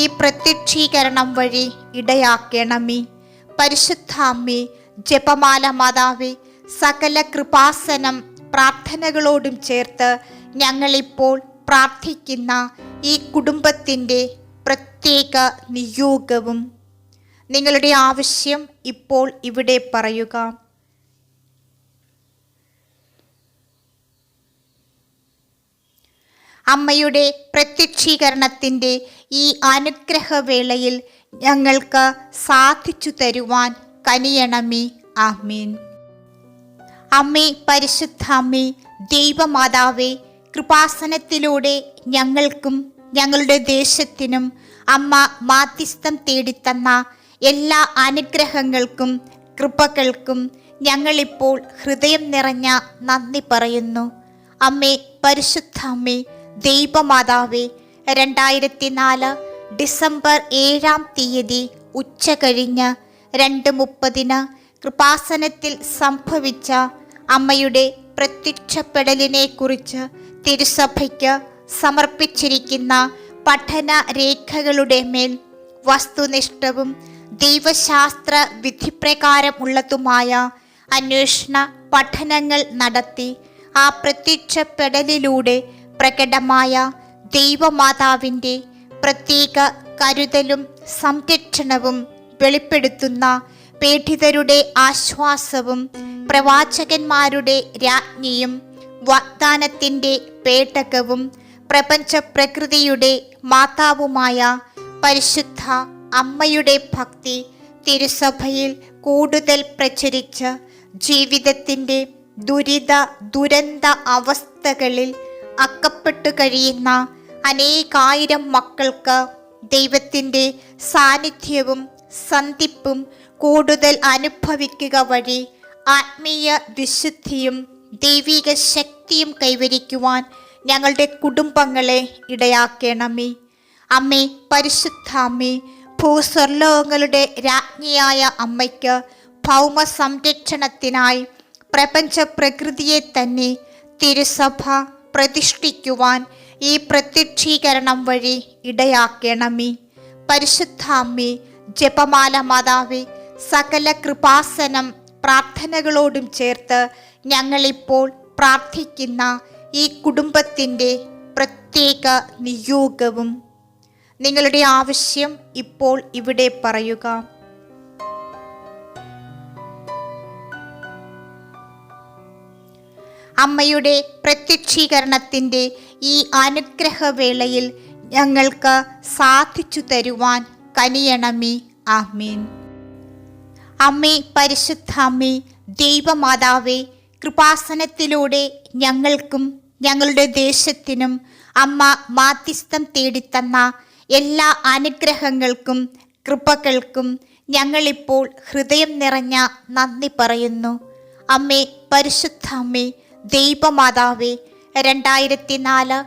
ഈ പ്രത്യക്ഷീകരണം വഴി ഇടയാക്കണമേ. പരിശുദ്ധ അമ്മേ, ജപമാല മാതാവേ, സകല കൃപാസനം പ്രാർത്ഥനകളോടും ചേർത്ത് ഞങ്ങളിപ്പോൾ പ്രാർത്ഥിക്കുന്ന ഈ കുടുംബത്തിൻ്റെ പ്രത്യേക നിയോഗവും നിങ്ങളുടെ ആവശ്യം ഇപ്പോൾ ഇവിടെ പറയുക. അമ്മയുടെ പ്രത്യക്ഷീകരണത്തിൻ്റെ ഈ അനുഗ്രഹവേളയിൽ ഞങ്ങൾക്ക് സാധിച്ചു തരുവാൻ കനിയണമേ. ആമീൻ. അമ്മേ, പരിശുദ്ധ അമ്മേ, ദൈവമാതാവേ, കൃപാസനത്തിലൂടെ ഞങ്ങൾക്കും ഞങ്ങളുടെ ദേശത്തിനും അമ്മ മാധ്യസ്ഥം തേടിത്തന്ന എല്ലാ അനുഗ്രഹങ്ങൾക്കും കൃപകൾക്കും ഞങ്ങളിപ്പോൾ ഹൃദയം നിറഞ്ഞ നന്ദി പറയുന്നു. അമ്മേ, പരിശുദ്ധ അമ്മേ, ദൈവമാതാവേ, 2004 ഡിസംബർ 7 ഉച്ച കഴിഞ്ഞ് 2:30 കൃപാസനത്തിൽ സംഭവിച്ച അമ്മയുടെ പ്രത്യക്ഷപ്പെടലിനെ കുറിച്ച് തിരുസഭയ്ക്ക് സമർപ്പിച്ചിരിക്കുന്ന പഠന രേഖകളുടെ മേൽ വസ്തുനിഷ്ഠവും ദൈവശാസ്ത്ര വിധിപ്രകാരമുള്ളതുമായ അന്വേഷണ പഠനങ്ങൾ നടത്തി ആ പ്രത്യക്ഷപ്പെടലിലൂടെ പ്രകടമായ ദൈവമാതാവിൻ്റെ പ്രത്യേക കരുതലും സംരക്ഷണവും വെളിപ്പെടുത്തുന്ന പീഡിതരുടെ ആശ്വാസവും പ്രവാചകന്മാരുടെ രാജ്ഞിയും വാഗ്ദാനത്തിൻ്റെ പേടകവും പ്രപഞ്ച പ്രകൃതിയുടെ മാതാവുമായ പരിശുദ്ധ അമ്മയുടെ ഭക്തി തിരുസഭയിൽ കൂടുതൽ പ്രചരിച്ച് ജീവിതത്തിൻ്റെ ദുരന്ത അവസ്ഥകളിൽ അകപ്പെട്ടു കഴിയുന്ന അനേകായിരം മക്കൾക്ക് ദൈവത്തിൻ്റെ സാന്നിധ്യവും സന്ധിപ്പും കൂടുതൽ അനുഭവിക്കുക വഴി ആത്മീയ വിശുദ്ധിയും ദൈവിക ശക്തിയും കൈവരിക്കുവാൻ ഞങ്ങളുടെ കുടുംബങ്ങളെ ഇടയാക്കണമേ. അമ്മേ, പരിശുദ്ധ അമ്മേ, ഭൂസ്വർലോകങ്ങളുടെ രാജ്ഞിയായ അമ്മയ്ക്ക് ഭൗമ സംരക്ഷണത്തിനായി പ്രപഞ്ച പ്രകൃതിയെ തന്നെ തിരുസഭ പ്രതിഷ്ഠിക്കുവാൻ ഈ പ്രത്യക്ഷീകരണം വഴി ഇടയാക്കണമേ. പരിശുദ്ധ അമ്മേ, ജപമാല മാതാവേ, സകല കൃപാസനം പ്രാർത്ഥനകളോടും ചേർത്ത് ഞങ്ങളിപ്പോൾ പ്രാർത്ഥിക്കുന്ന ഈ കുടുംബത്തിൻ്റെ പ്രത്യേക നിയോഗവും നിങ്ങളുടെ ആവശ്യം ഇപ്പോൾ ഇവിടെ പറയുക. അമ്മയുടെ പ്രത്യക്ഷീകരണത്തിൻ്റെ ഈ അനുഗ്രഹവേളയിൽ ഞങ്ങൾക്ക് സാധിച്ചു തരുവാൻ കനിയണമേ. ആമീൻ. അമ്മേ, പരിശുദ്ധ അമ്മേ, ദൈവമാതാവേ, കൃപാസനത്തിലൂടെ ഞങ്ങൾക്കും ഞങ്ങളുടെ ദേശത്തിനും അമ്മ മാധ്യസ്ഥം തേടിത്തന്ന എല്ലാ അനുഗ്രഹങ്ങൾക്കും കൃപകൾക്കും ഞങ്ങളിപ്പോൾ ഹൃദയം നിറഞ്ഞ നന്ദി പറയുന്നു. അമ്മേ, പരിശുദ്ധ അമ്മേ, ദൈവമാതാവേ, 2004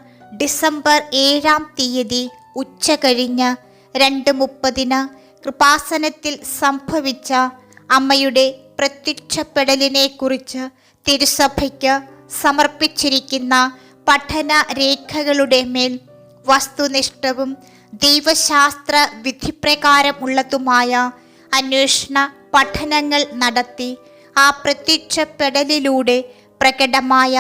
ഡിസംബർ 7 ഉച്ച കഴിഞ്ഞ് 2:30 കൃപാസനത്തിൽ സംഭവിച്ച അമ്മയുടെ പ്രത്യക്ഷപ്പെടലിനെ കുറിച്ച് തിരുസഭയ്ക്ക് സമർപ്പിച്ചിരിക്കുന്ന പഠന രേഖകളുടെ മേൽ വസ്തുനിഷ്ഠവും ദൈവശാസ്ത്ര വിധിപ്രകാരമുള്ളതുമായ അന്വേഷണ പഠനങ്ങൾ നടത്തി ആ പ്രത്യക്ഷപ്പെടലിലൂടെ പ്രകടമായ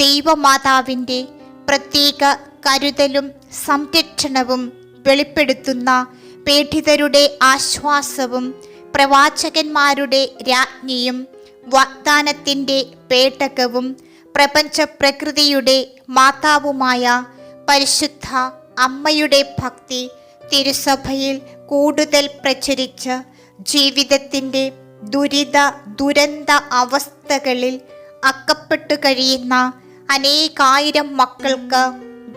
ദൈവമാതാവിൻ്റെ പ്രത്യേക കരുതലും സംരക്ഷണവും വെളിപ്പെടുത്തുന്ന പീഡിതരുടെ ആശ്വാസവും പ്രവാചകന്മാരുടെ രാജ്ഞിയും വാഗ്ദാനത്തിൻ്റെ പേടകവും പ്രപഞ്ച പ്രകൃതിയുടെ മാതാവുമായ പരിശുദ്ധ അമ്മയുടെ ഭക്തി തിരുസഭയിൽ കൂടുതൽ പ്രചരിച്ച് ജീവിതത്തിൻ്റെ ദുരന്ത അവസ്ഥകളിൽ അകപ്പെട്ടു കഴിയുന്ന അനേകായിരം മക്കൾക്ക്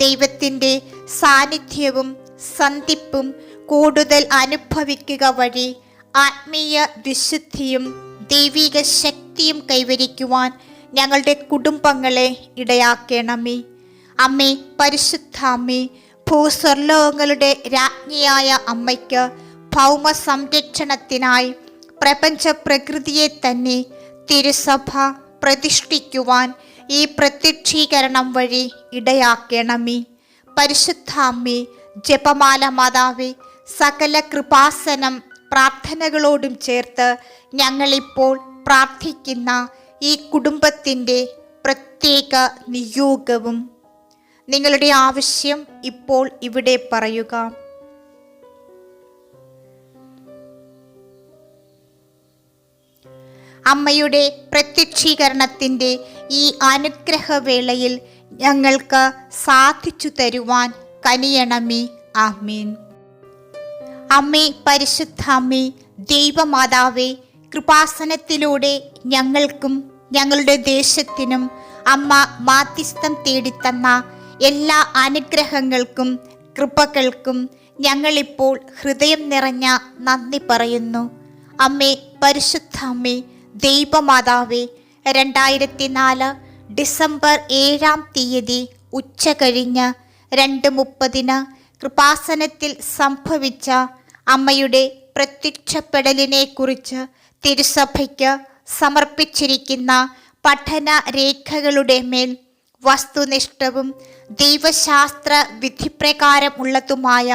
ദൈവത്തിൻ്റെ സാന്നിധ്യവും സന്ധിപ്പും കൂടുതൽ അനുഭവിക്കുക വഴി ആത്മീയ വിശുദ്ധിയും ദൈവിക ശക്തിയും കൈവരിക്കുവാൻ ഞങ്ങളുടെ കുടുംബങ്ങളെ ഇടയാക്കണമേ. അമ്മേ, പരിശുദ്ധ അമ്മേ, ഭൂസ്വർലോകങ്ങളുടെ രാജ്ഞിയായ അമ്മയ്ക്ക് ഭൗമ സംരക്ഷണത്തിനായി പ്രപഞ്ച പ്രകൃതിയെ തന്നെ തിരുസഭ പ്രതിഷ്ഠിക്കുവാൻ ഈ പ്രത്യക്ഷീകരണം വഴി ഇടയാക്കണമേ. പരിശുദ്ധ അമ്മേ, ജപമാല മാതാവേ, സകല കൃപാസനം പ്രാർത്ഥനകളോടും ചേർത്ത് ഞങ്ങളിപ്പോൾ പ്രാർത്ഥിക്കുന്ന ഈ കുടുംബത്തിൻ്റെ പ്രത്യേക നിയോഗവും നിങ്ങളുടെ ആവശ്യം ഇപ്പോൾ ഇവിടെ പറയുക. അമ്മയുടെ പ്രത്യക്ഷീകരണത്തിൻ്റെ ഈ അനുഗ്രഹവേളയിൽ ഞങ്ങൾക്ക് സാധിച്ചു തരുവാൻ കനിയണമേ. ആമീൻ. അമ്മേ, പരിശുദ്ധ അമ്മേ, ദൈവമാതാവേ, കൃപാസനത്തിലൂടെ ഞങ്ങൾക്കും ഞങ്ങളുടെ ദേശത്തിനും അമ്മ മാധ്യസ്ഥം തേടിത്തന്ന എല്ലാ അനുഗ്രഹങ്ങൾക്കും കൃപകൾക്കും ഞങ്ങളിപ്പോൾ ഹൃദയം നിറഞ്ഞ നന്ദി പറയുന്നു. അമ്മേ, പരിശുദ്ധ അമ്മേ, ദൈവമാതാവേ, 2004 ഡിസംബർ 7 ഉച്ച കഴിഞ്ഞ് 2:30 കൃപാസനത്തിൽ സംഭവിച്ച അമ്മയുടെ പ്രത്യക്ഷപ്പെടലിനെ കുറിച്ച് തിരുസഭയ്ക്ക് സമർപ്പിച്ചിരിക്കുന്ന പഠന രേഖകളുടെ മേൽ വസ്തുനിഷ്ഠവും ദൈവശാസ്ത്ര വിധിപ്രകാരമുള്ളതുമായ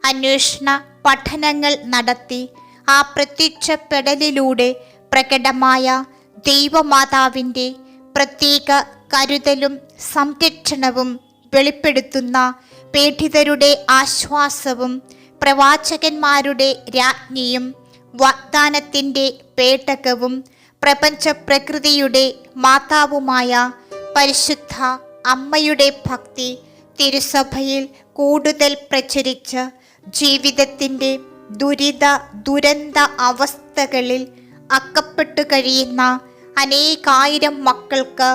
അന്വേഷണ പഠനങ്ങൾ നടത്തി ആ പ്രത്യക്ഷപ്പെടലിലൂടെ പ്രകടമായ ദൈവമാതാവിൻ്റെ പ്രത്യേക കരുതലും സംരക്ഷണവും വെളിപ്പെടുത്തുന്ന പീഡിതരുടെ ആശ്വാസവും പ്രവാചകന്മാരുടെ രാജ്ഞിയും വാഗ്ദാനത്തിൻ്റെ പേടകവും പ്രപഞ്ച പ്രകൃതിയുടെ മാതാവുമായ പരിശുദ്ധ അമ്മയുടെ ഭക്തി തിരുസഭയിൽ കൂടുതൽ പ്രചരിച്ച് ജീവിതത്തിൻ്റെ ദുരന്ത അവസ്ഥകളിൽ അകപ്പെട്ടു കഴിയുന്ന അനേകായിരം മക്കൾക്ക്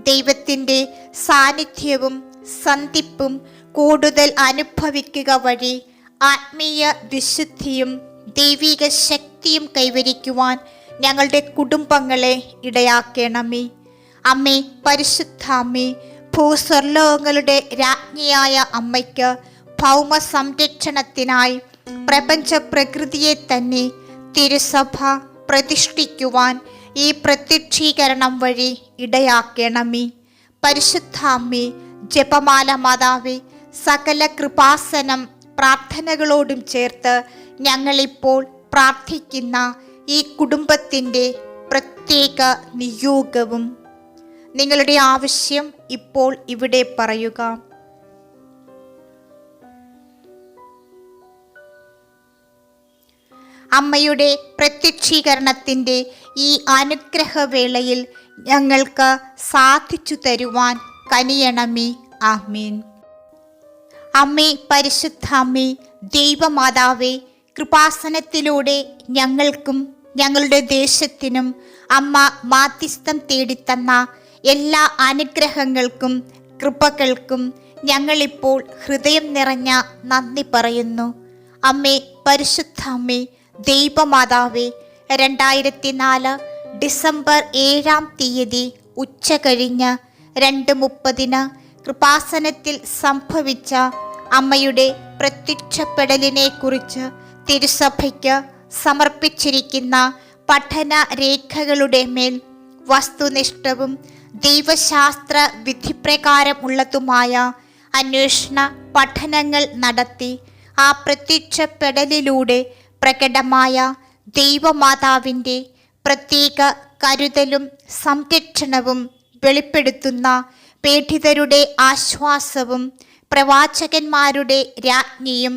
ദൈവത്തിൻ്റെ സാന്നിധ്യവും സന്ധിപ്പും കൂടുതൽ അനുഭവിക്കുക വഴി ആത്മീയ വിശുദ്ധിയും ദൈവിക ശക്തിയും കൈവരിക്കുവാൻ ഞങ്ങളുടെ കുടുംബങ്ങളെ ഇടയാക്കണമേ. അമ്മേ, പരിശുദ്ധ അമ്മേ, ഭൂസ്വർലോകങ്ങളുടെ രാജ്ഞിയായ അമ്മയ്ക്ക് ഭൗമ സംരക്ഷണത്തിനായി പ്രപഞ്ച പ്രകൃതിയെ തന്നെ തിരുസഭ പ്രതിഷ്ഠിക്കുവാൻ ഈ പ്രത്യക്ഷീകരണം വഴി ഇടയാക്കണമേ. പരിശുദ്ധ അമ്മേ, ജപമാല മാതാവേ, സകല കൃപാസനം പ്രാർത്ഥനകളോടും ചേർത്ത് ഞങ്ങളിപ്പോൾ പ്രാർത്ഥിക്കുന്ന ഈ കുടുംബത്തിൻ്റെ പ്രത്യേക നിയോഗവും നിങ്ങളുടെ ആവശ്യം ഇപ്പോൾ ഇവിടെ പറയുക. അമ്മയുടെ പ്രത്യക്ഷീകരണത്തിൻ്റെ ഈ അനുഗ്രഹവേളയിൽ ഞങ്ങൾക്ക് സാധിച്ചു തരുവാൻ കനിയണമേ. ആമീൻ. അമ്മേ, പരിശുദ്ധ അമ്മേ, ദൈവമാതാവേ, കൃപാസനത്തിലൂടെ ഞങ്ങൾക്കും ഞങ്ങളുടെ ദേശത്തിനും അമ്മ മാധ്യസ്ഥം തേടിത്തന്ന എല്ലാ അനുഗ്രഹങ്ങൾക്കും കൃപകൾക്കും ഞങ്ങളിപ്പോൾ ഹൃദയം നിറഞ്ഞ നന്ദി പറയുന്നു. അമ്മേ, പരിശുദ്ധ അമ്മേ, ദൈവമാതാവേ, 2004 ഡിസംബർ 7 ഉച്ച കഴിഞ്ഞ് 2:30 കൃപാസനത്തിൽ സംഭവിച്ച അമ്മയുടെ പ്രത്യക്ഷപ്പെടലിനെ കുറിച്ച് തിരുസഭയ്ക്ക് സമർപ്പിച്ചിരിക്കുന്ന പഠന രേഖകളുടെ മേൽ വസ്തുനിഷ്ഠവും ദൈവശാസ്ത്ര വിധിപ്രകാരമുള്ളതുമായ അന്വേഷണ പഠനങ്ങൾ നടത്തി ആ പ്രത്യക്ഷപ്പെടലിലൂടെ പ്രകടമായ ദൈവമാതാവിൻ്റെ പ്രത്യേക കരുതലും സംരക്ഷണവും വെളിപ്പെടുത്തുന്ന പീഡിതരുടെ ആശ്വാസവും പ്രവാചകന്മാരുടെ രാജ്ഞിയും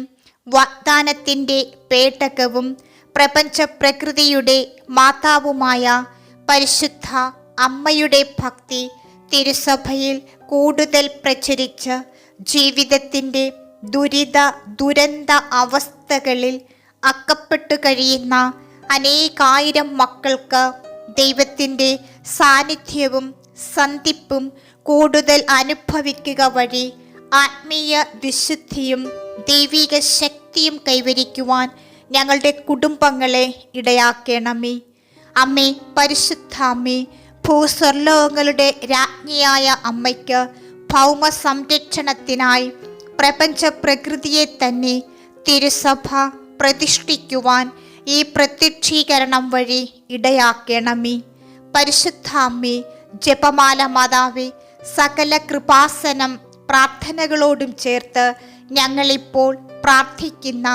വാഗ്ദാനത്തിൻ്റെ പേടകവും പ്രപഞ്ച പ്രകൃതിയുടെ മാതാവുമായ പരിശുദ്ധ അമ്മയുടെ ഭക്തി തിരുസഭയിൽ കൂടുതൽ പ്രചരിച്ച് ജീവിതത്തിൻ്റെ ദുരന്ത അവസ്ഥകളിൽ അകപ്പെട്ടു കഴിയുന്ന അനേകായിരം മക്കൾക്ക് ദൈവത്തിൻ്റെ സാന്നിധ്യവും സന്ധിപ്പും കൂടുതൽ അനുഭവിക്കുക വഴി ആത്മീയ വിശുദ്ധിയും ദൈവിക ശക്തിയും കൈവരിക്കുവാൻ ഞങ്ങളുടെ കുടുംബങ്ങളെ ഇടയാക്കണമേ. അമ്മേ, പരിശുദ്ധ അമ്മേ, ഭൂസ്വർലോകങ്ങളുടെ രാജ്ഞിയായ അമ്മയ്ക്ക് ഭൗമ സംരക്ഷണത്തിനായി പ്രപഞ്ച പ്രകൃതിയെ തന്നെ തിരുസഭ പ്രതിഷ്ഠിക്കുവാൻ ഈ പ്രത്യക്ഷീകരണം വഴി ഇടയാക്കണമേ. പരിശുദ്ധ അമ്മേ, ജപമാല മാതാവേ, സകല കൃപാസനം പ്രാർത്ഥനകളോടും ചേർത്ത് ഞങ്ങളിപ്പോൾ പ്രാർത്ഥിക്കുന്ന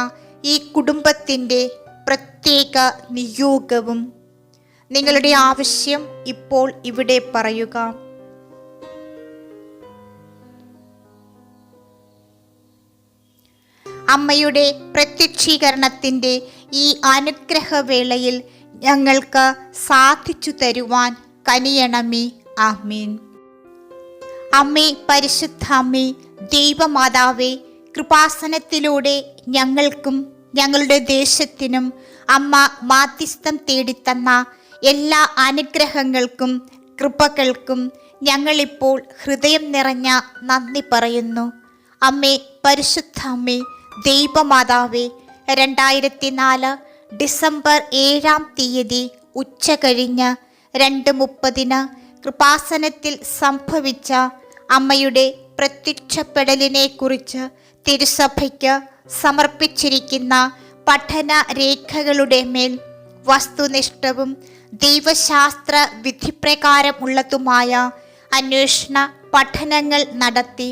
ഈ കുടുംബത്തിൻ്റെ പ്രത്യേക നിയോഗവും നിങ്ങളുടെ ആവശ്യം ഇപ്പോൾ ഇവിടെ പറയുക. അമ്മയുടെ പ്രത്യക്ഷീകരണത്തിൻ്റെ ഈ അനുഗ്രഹവേളയിൽ ഞങ്ങൾക്ക് സാധിച്ചു തരുവാൻ കനിയണമേ. ആമീൻ. അമ്മേ, പരിശുദ്ധ അമ്മേ, ദൈവമാതാവേ, കൃപാസനത്തിലൂടെ ഞങ്ങൾക്കും ഞങ്ങളുടെ ദേശത്തിനും അമ്മ മാധ്യസ്ഥം തേടിത്തന്ന എല്ലാ അനുഗ്രഹങ്ങൾക്കും കൃപകൾക്കും ഞങ്ങളിപ്പോൾ ഹൃദയം നിറഞ്ഞ നന്ദി പറയുന്നു. അമ്മേ, പരിശുദ്ധ അമ്മേ, ദൈവമാതാവേ, 2004 ഡിസംബർ 7 ഉച്ച കഴിഞ്ഞ് 2:30 കൃപാസനത്തിൽ സംഭവിച്ച അമ്മയുടെ പ്രത്യക്ഷപ്പെടലിനെ കുറിച്ച് തിരുസഭയ്ക്ക് സമർപ്പിച്ചിരിക്കുന്ന പഠന രേഖകളുടെ മേൽ വസ്തുനിഷ്ഠവും ദൈവശാസ്ത്ര വിധിപ്രകാരമുള്ളതുമായ അന്വേഷണ പഠനങ്ങൾ നടത്തി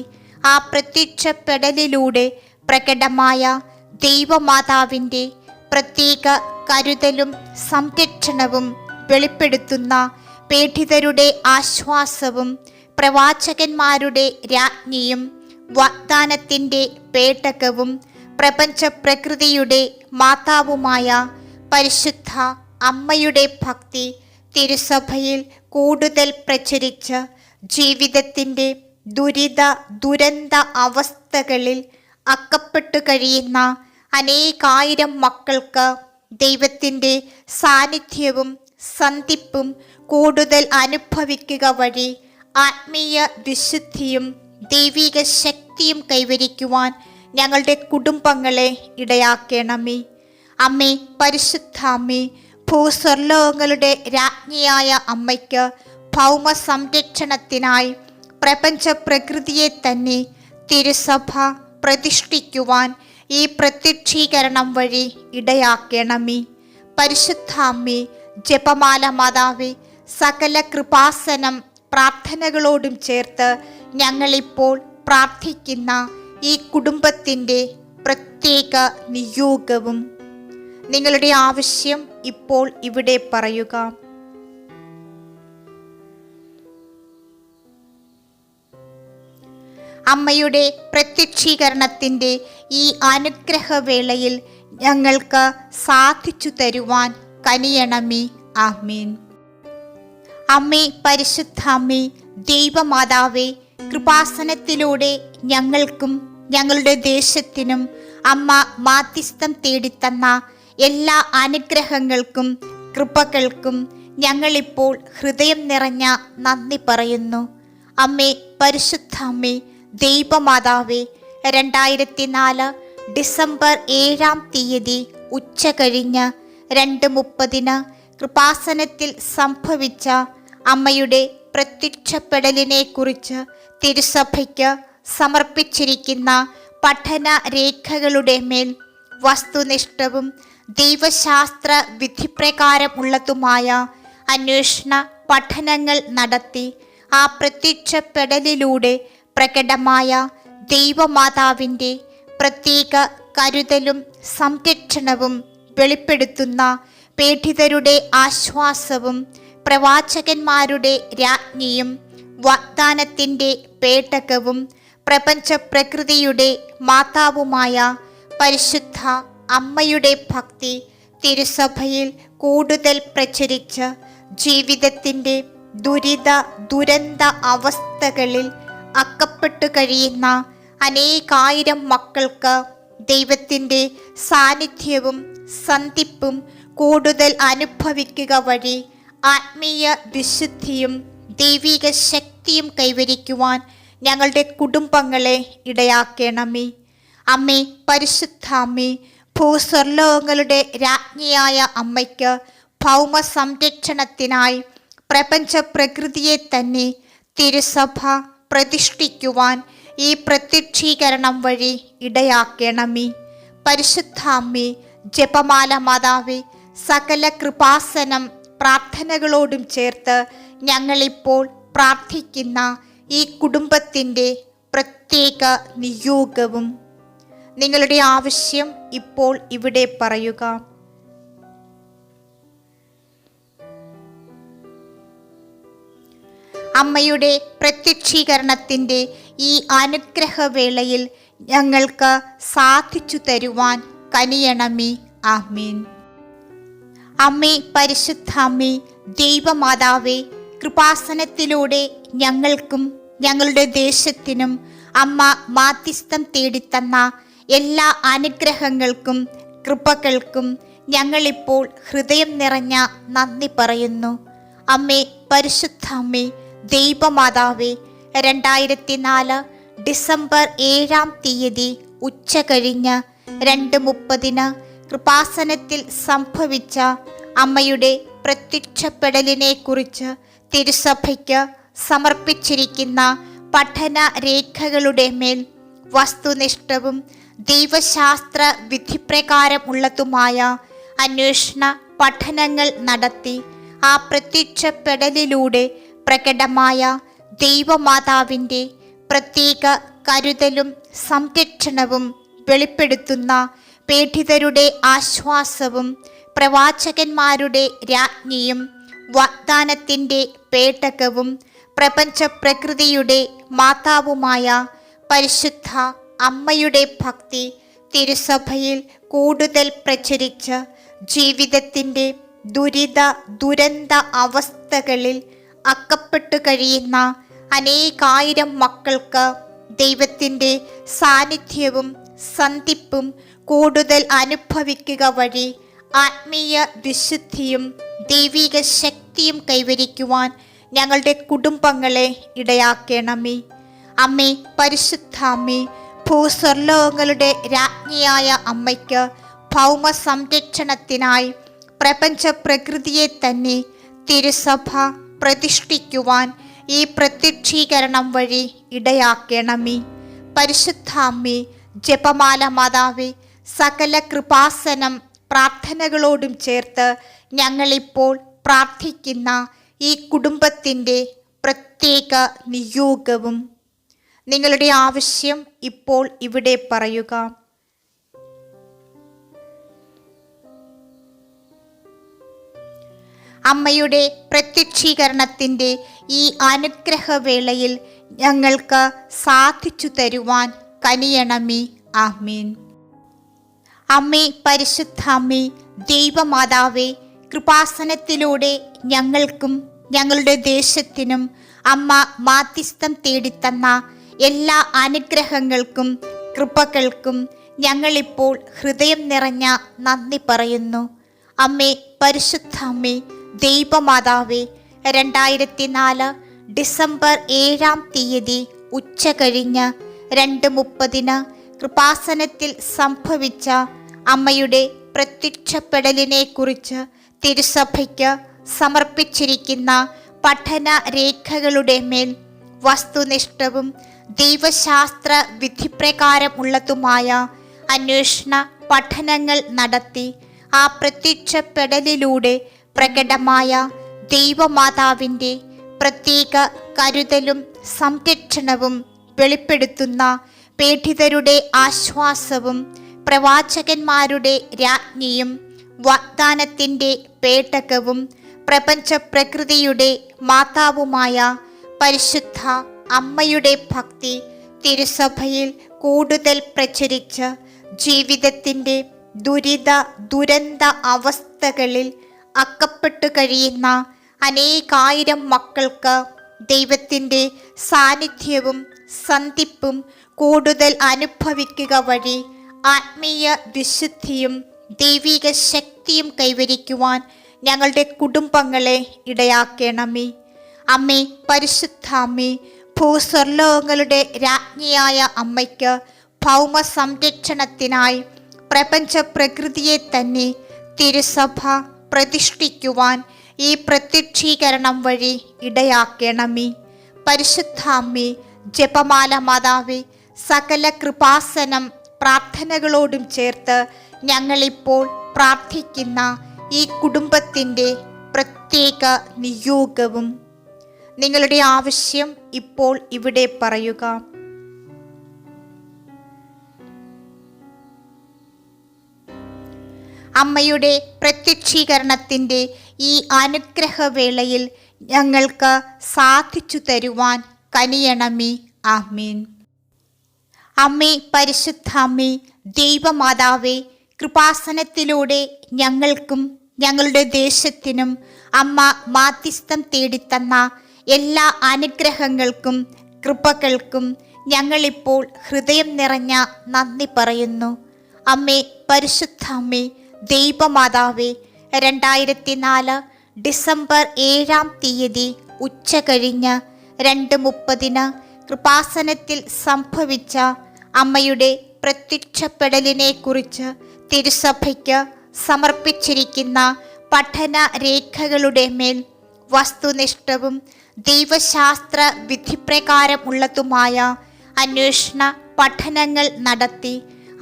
ആ പ്രത്യക്ഷപ്പെടലിലൂടെ പ്രകടമായ ദൈവമാതാവിൻ്റെ പ്രത്യേക കരുതലും സംരക്ഷണവും വെളിപ്പെടുത്തുന്ന പീഡിതരുടെ ആശ്വാസവും പ്രവാചകന്മാരുടെ രാജ്ഞിയും വാഗ്ദാനത്തിൻ്റെ പേടകവും പ്രപഞ്ച പ്രകൃതിയുടെ മാതാവുമായ പരിശുദ്ധ അമ്മയുടെ ഭക്തി തിരുസഭയിൽ കൂടുതൽ പ്രചരിച്ച് ജീവിതത്തിൻ്റെ ദുരന്ത അവസ്ഥകളിൽ അകപ്പെട്ടു കഴിയുന്ന അനേകായിരം മക്കൾക്ക് ദൈവത്തിൻ്റെ സാന്നിധ്യവും സന്ധിപ്പും കൂടുതൽ അനുഭവിക്കുക വഴി ആത്മീയ വിശുദ്ധിയും ദൈവിക ശക്തിയും കൈവരിക്കുവാൻ ഞങ്ങളുടെ കുടുംബങ്ങളെ ഇടയാക്കണമേ. അമ്മേ, പരിശുദ്ധ അമ്മേ, ഭൂസ്വർലോകങ്ങളുടെ രാജ്ഞിയായ അമ്മയ്ക്ക് ഭൗമ സംരക്ഷണത്തിനായി പ്രപഞ്ച പ്രകൃതിയെ തന്നെ തിരുസഭ പ്രതിഷ്ഠിക്കുവാൻ ഈ പ്രത്യക്ഷീകരണം വഴി ഇടയാക്കണമേ. പരിശുദ്ധ അമ്മേ, ജപമാല മാതാവേ, സകല കൃപാസനം പ്രാർത്ഥനകളോടും ചേർത്ത് ഞങ്ങളിപ്പോൾ പ്രാർത്ഥിക്കുന്ന ഈ കുടുംബത്തിൻ്റെ പ്രത്യേക നിയോഗവും നിങ്ങളുടെ ആവശ്യം ഇപ്പോൾ ഇവിടെ പറയുക. അമ്മയുടെ പ്രത്യക്ഷീകരണത്തിൻ്റെ ഈ അനുഗ്രഹവേളയിൽ ഞങ്ങൾക്ക് സാധിച്ചു തരുവാൻ കനിയണമേ. ആമീൻ. അമ്മേ പരിശുദ്ധ അമ്മേ, ദൈവമാതാവേ, കൃപാസനത്തിലൂടെ ഞങ്ങൾക്കും ഞങ്ങളുടെ ദേശത്തിനും അമ്മ മാധ്യസ്ഥം തേടിത്തന്ന എല്ലാ അനുഗ്രഹങ്ങൾക്കും കൃപകൾക്കും ഞങ്ങളിപ്പോൾ ഹൃദയം നിറഞ്ഞ നന്ദി പറയുന്നു. അമ്മേ പരിശുദ്ധ അമ്മേ, ദൈവമാതാവേ, 2004 ഡിസംബർ 7 ഉച്ച കഴിഞ്ഞ് 2:30 കൃപാസനത്തിൽ സംഭവിച്ച അമ്മയുടെ പ്രത്യക്ഷപ്പെടലിനെ കുറിച്ച് തിരുസഭയ്ക്ക് സമർപ്പിച്ചിരിക്കുന്ന പഠന രേഖകളുടെ മേൽ വസ്തുനിഷ്ഠവും ദൈവശാസ്ത്ര വിധിപ്രകാരമുള്ളതുമായ അന്വേഷണ പഠനങ്ങൾ നടത്തി ആ പ്രത്യക്ഷപ്പെടലിലൂടെ പ്രകടമായ ദൈവമാതാവിൻ്റെ പ്രത്യേക കരുതലും സംരക്ഷണവും വെളിപ്പെടുത്തുന്ന പീഡിതരുടെ ആശ്വാസവും പ്രവാചകന്മാരുടെ രാജ്ഞിയും വാഗ്ദാനത്തിൻ്റെ പേടകവും പ്രപഞ്ച പ്രകൃതിയുടെ മാതാവുമായ പരിശുദ്ധ അമ്മയുടെ ഭക്തി തിരുസഭയിൽ കൂടുതൽ പ്രചരിച്ച് ജീവിതത്തിൻ്റെ ദുരന്ത അവസ്ഥകളിൽ അകപ്പെട്ടു കഴിയുന്ന അനേകായിരം മക്കൾക്ക് ദൈവത്തിൻ്റെ സാന്നിധ്യവും സന്ധിപ്പും കൂടുതൽ അനുഭവിക്കുക വഴി ആത്മീയ വിശുദ്ധിയും ദൈവിക ശക്തിയും കൈവരിക്കുവാൻ ഞങ്ങളുടെ കുടുംബങ്ങളെ ഇടയാക്കണമേ. അമ്മേ പരിശുദ്ധ അമ്മേ, ഭൂസ്വർലോകങ്ങളുടെ രാജ്ഞിയായ അമ്മയ്ക്ക് ഭൗമ സംരക്ഷണത്തിനായി പ്രപഞ്ച പ്രകൃതിയെ തന്നെ തിരുസഭ പ്രതിഷ്ഠിക്കുവാൻ ഈ പ്രത്യക്ഷീകരണം വഴി ഇടയാക്കണമേ. പരിശുദ്ധ അമ്മേ, ജപമാല മാതാവേ, സകല കൃപാസനം പ്രാർത്ഥനകളോടും ചേർത്ത് ഞങ്ങളിപ്പോൾ പ്രാർത്ഥിക്കുന്ന ഈ കുടുംബത്തിൻ്റെ പ്രത്യേക നിയോഗവും നിങ്ങളുടെ ആവശ്യം ഇപ്പോൾ ഇവിടെ പറയുക. അമ്മയുടെ പ്രത്യക്ഷീകരണത്തിൻ്റെ ഈ അനുഗ്രഹവേളയിൽ ഞങ്ങൾക്ക് സാധിച്ചു തരുവാൻ കനിയണമേ. ആമേൻ. അമ്മേ പരിശുദ്ധ അമ്മേ, ദൈവമാതാവേ, കൃപാസനത്തിലൂടെ ഞങ്ങൾക്കും ഞങ്ങളുടെ ദേശത്തിനും അമ്മ മാധ്യസ്ഥം തേടിത്തന്ന എല്ലാ അനുഗ്രഹങ്ങൾക്കും കൃപകൾക്കും ഞങ്ങളിപ്പോൾ ഹൃദയം നിറഞ്ഞ നന്ദി പറയുന്നു. അമ്മേ പരിശുദ്ധ അമ്മേ, ദൈവമാതാവേ, 2004 ഡിസംബർ 7 ഉച്ച കഴിഞ്ഞ് 2:30 കൃപാസനത്തിൽ സംഭവിച്ച അമ്മയുടെ പ്രത്യക്ഷപ്പെടലിനെ കുറിച്ച് തിരുസഭയ്ക്ക് സമർപ്പിച്ചിരിക്കുന്ന പഠന രേഖകളുടെ മേൽ വസ്തുനിഷ്ഠവും ദൈവശാസ്ത്ര വിധിപ്രകാരമുള്ളതുമായ അന്വേഷണ പഠനങ്ങൾ നടത്തി ആ പ്രത്യക്ഷപ്പെടലിലൂടെ പ്രകടമായ ദൈവമാതാവിൻ്റെ പ്രത്യേക കരുതലും സംരക്ഷണവും വെളിപ്പെടുത്തുന്ന പീഡിതരുടെ ആശ്വാസവും പ്രവാചകന്മാരുടെ രാജ്ഞിയും വാഗ്ദാനത്തിൻ്റെ പേടകവും പ്രപഞ്ച പ്രകൃതിയുടെ മാതാവുമായ പരിശുദ്ധ അമ്മയുടെ ഭക്തി തിരുസഭയിൽ കൂടുതൽ പ്രചരിച്ച് ജീവിതത്തിൻ്റെ ദുരന്ത അവസ്ഥകളിൽ അകപ്പെട്ടു കഴിയുന്ന അനേകായിരം മക്കൾക്ക് ദൈവത്തിൻ്റെ സാന്നിധ്യവും സന്ധിപ്പും കൂടുതൽ അനുഭവിക്കുക വഴി ആത്മീയ വിശുദ്ധിയും ദൈവിക ശക്തിയും കൈവരിക്കുവാൻ ഞങ്ങളുടെ കുടുംബങ്ങളെ ഇടയാക്കണമേ. അമ്മേ പരിശുദ്ധ അമ്മേ, ഭൂസ്വർലോകങ്ങളുടെ രാജ്ഞിയായ അമ്മയ്ക്ക് ഭൗമ സംരക്ഷണത്തിനായി പ്രപഞ്ച പ്രകൃതിയെ തന്നെ തിരുസഭ പ്രതിഷ്ഠിക്കുവാൻ ഈ പ്രത്യക്ഷീകരണം വഴി ഇടയാക്കണമേ. പരിശുദ്ധ അമ്മേ, ജപമാല മാതാവേ, സകല കൃപാസനം പ്രാർത്ഥനകളോടും ചേർത്ത് ഞങ്ങളിപ്പോൾ പ്രാർത്ഥിക്കുന്ന ഈ കുടുംബത്തിൻ്റെ പ്രത്യേക നിയോഗവും നിങ്ങളുടെ ആവശ്യം ഇപ്പോൾ ഇവിടെ പറയുക. അമ്മയുടെ പ്രത്യക്ഷീകരണത്തിൻ്റെ ഈ അനുഗ്രഹവേളയിൽ ഞങ്ങൾക്ക് സാധിച്ചു തരുവാൻ കനിയണമേ. ആമേൻ. അമ്മേ പരിശുദ്ധ അമ്മേ, ദൈവമാതാവേ, കൃപാസനത്തിലൂടെ ഞങ്ങൾക്കും ഞങ്ങളുടെ ദേശത്തിനും അമ്മ മാധ്യസ്ഥം തേടിത്തന്ന എല്ലാ അനുഗ്രഹങ്ങൾക്കും കൃപകൾക്കും ഞങ്ങളിപ്പോൾ ഹൃദയം നിറഞ്ഞ നന്ദി പറയുന്നു. അമ്മേ, പരിശുദ്ധ അമ്മേ, ദൈവമാതാവേ, 2004 ഡിസംബർ 7 ഉച്ച കഴിഞ്ഞ് 2:30 കൃപാസനത്തിൽ സംഭവിച്ച അമ്മയുടെ പ്രത്യക്ഷപ്പെടലിനെ കുറിച്ച് തിരുസഭയ്ക്ക് സമർപ്പിച്ചിരിക്കുന്ന പഠന രേഖകളുടെ മേൽ വസ്തുനിഷ്ഠവും ദൈവശാസ്ത്ര വിധിപ്രകാരമുള്ളതുമായ അന്വേഷണ പഠനങ്ങൾ നടത്തി ആ പ്രത്യക്ഷപ്പെടലിലൂടെ പ്രകടമായ ദൈവമാതാവിൻ്റെ പ്രത്യേക കരുതലും സംരക്ഷണവും വെളിപ്പെടുത്തുന്ന പീഡിതരുടെ ആശ്വാസവും പ്രവാചകന്മാരുടെ രാജ്ഞിയും വാഗ്ദാനത്തിൻ്റെ പേടകവും പ്രപഞ്ച പ്രകൃതിയുടെ മാതാവുമായ പരിശുദ്ധ അമ്മയുടെ ഭക്തി തിരുസഭയിൽ കൂടുതൽ പ്രചരിച്ച് ജീവിതത്തിൻ്റെ ദുരന്ത അവസ്ഥകളിൽ അകപ്പെട്ടു കഴിയുന്ന അനേകായിരം മക്കൾക്ക് ദൈവത്തിൻ്റെ സാന്നിധ്യവും സന്ധിപ്പും കൂടുതൽ അനുഭവിക്കുക വഴി ആത്മീയ വിശുദ്ധിയും ദൈവിക ശക്തിയും കൈവരിക്കുവാൻ ഞങ്ങളുടെ കുടുംബങ്ങളെ ഇടയാക്കണമേ. അമ്മേ, പരിശുദ്ധ അമ്മേ, ഭൂസ്വർലോകങ്ങളുടെ രാജ്ഞിയായ അമ്മയ്ക്ക് ഭൗമ സംരക്ഷണത്തിനായി പ്രപഞ്ച പ്രകൃതിയെ തന്നെ തിരുസഭ പ്രതിഷ്ഠിക്കുവാൻ ഈ പ്രത്യക്ഷീകരണം വഴി ഇടയാക്കണമേ. പരിശുദ്ധ അമ്മേ, ജപമാല മാതാവേ, സകല കൃപാസനം പ്രാർത്ഥനകളോടും ചേർത്ത് ഞങ്ങളിപ്പോൾ പ്രാർത്ഥിക്കുന്ന ഈ കുടുംബത്തിൻ്റെ പ്രത്യേക നിയോഗവും നിങ്ങളുടെ ആവശ്യം ഇപ്പോൾ ഇവിടെ പറയുക. അമ്മയുടെ പ്രത്യക്ഷീകരണത്തിൻ്റെ ഈ അനുഗ്രഹവേളയിൽ ഞങ്ങൾക്ക് സാധിച്ചു തരുവാൻ കനിയണമേ. ആമീൻ. അമ്മേ, പരിശുദ്ധ അമ്മേ, ദൈവമാതാവേ, കൃപാസനത്തിലൂടെ ഞങ്ങൾക്കും ഞങ്ങളുടെ ദേശത്തിനും അമ്മ മാധ്യസ്ഥം തേടിത്തന്ന എല്ലാ അനുഗ്രഹങ്ങൾക്കും കൃപകൾക്കും ഞങ്ങളിപ്പോൾ ഹൃദയം നിറഞ്ഞ നന്ദി പറയുന്നു. അമ്മേ, പരിശുദ്ധ അമ്മേ, ദൈവമാതാവേ, 2004 ഡിസംബർ 7 ഉച്ച കഴിഞ്ഞ് 2:30 കൃപാസനത്തിൽ സംഭവിച്ച അമ്മയുടെ പ്രത്യക്ഷപ്പെടലിനെ കുറിച്ച് തിരുസഭയ്ക്ക് സമർപ്പിച്ചിരിക്കുന്ന പഠന രേഖകളുടെ മേൽ വസ്തുനിഷ്ഠവും ദൈവശാസ്ത്ര വിധിപ്രകാരമുള്ളതുമായ അന്വേഷണ പഠനങ്ങൾ നടത്തി